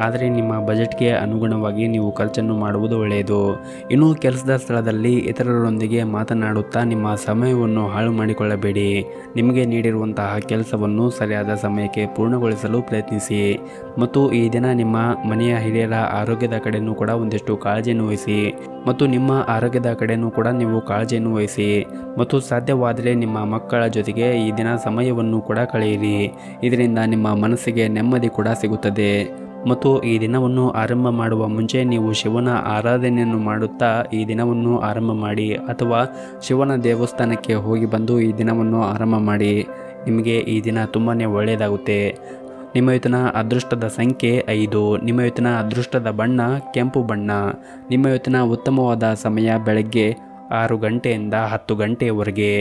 ಆದರೆ ನಿಮ್ಮ ಬಜೆಟ್ಗೆ ಅನುಗುಣವಾಗಿ ನೀವು ಖರ್ಚನ್ನು ಮಾಡುವುದು ಒಳ್ಳೆಯದು. ಇನ್ನು ಕೆಲಸದ ಸ್ಥಳದಲ್ಲಿ ಇತರರೊಂದಿಗೆ ಮಾತನಾಡುತ್ತಾ ನಿಮ್ಮ ಸಮಯವನ್ನು ಹಾಳು ಮಾಡಿಕೊಳ್ಳಬೇಡಿ. ನಿಮಗೆ ನೀಡಿರುವಂತಹ ಕೆಲಸವನ್ನು ಸರಿಯಾದ ಸಮಯಕ್ಕೆ ಪೂರ್ಣಗೊಳಿಸಲು ಪ್ರಯತ್ನಿಸಿ. ಮತ್ತು ಈ ದಿನ ನಿಮ್ಮ ಮನೆಯ ಹಿರಿಯರ ಆರೋಗ್ಯದ ಕಡೆಯೂ ಕೂಡ ಒಂದಿಷ್ಟು ಕಾಳಜಿಯನ್ನು ವಹಿಸಿ. ಮತ್ತು ನಿಮ್ಮ ಆರೋಗ್ಯದ ಕಡೆಯೂ ಕೂಡ ನೀವು ಕಾಳಜಿಯನ್ನು ವಹಿಸಿ. ಮತ್ತು ಸಾಧ್ಯವಾದರೆ ನಿಮ್ಮ ಮಕ್ಕಳ ಜೊತೆಗೆ ಈ ದಿನ ಸಮಯವನ್ನು ಕೂಡ ಕಳೆಯಿರಿ. ಇದರಿಂದ ನಿಮ್ಮ ಮನಸ್ಸಿಗೆ ನೆಮ್ಮದಿ ಕೂಡ ಸಿಗುತ್ತದೆ. ಮತ್ತು ಈ ದಿನವನ್ನು ಆರಂಭ ಮಾಡುವ ಮುಂಚೆ ನೀವು ಶಿವನ ಆರಾಧನೆಯನ್ನು ಮಾಡುತ್ತಾ ಈ ದಿನವನ್ನು ಆರಂಭ ಮಾಡಿ. ಅಥವಾ ಶಿವನ ದೇವಸ್ಥಾನಕ್ಕೆ ಹೋಗಿ ಬಂದು ಈ ದಿನವನ್ನು ಆರಂಭ ಮಾಡಿ. ನಿಮಗೆ ಈ ದಿನ ತುಂಬಾ ಒಳ್ಳೆಯದಾಗುತ್ತೆ. ನಿಮ್ಮ ಇವತ್ತಿನ ಅದೃಷ್ಟದ ಸಂಖ್ಯೆ 5. ನಿಮ್ಮ ಇವತ್ತಿನ ಅದೃಷ್ಟದ ಬಣ್ಣ ಕೆಂಪು ಬಣ್ಣ. ನಿಮ್ಮ ಇವತ್ತಿನ ಉತ್ತಮವಾದ ಸಮಯ ಬೆಳಗ್ಗೆ 6 ಗಂಟೆಯಿಂದ 10 ಗಂಟೆಯವರೆಗೆ.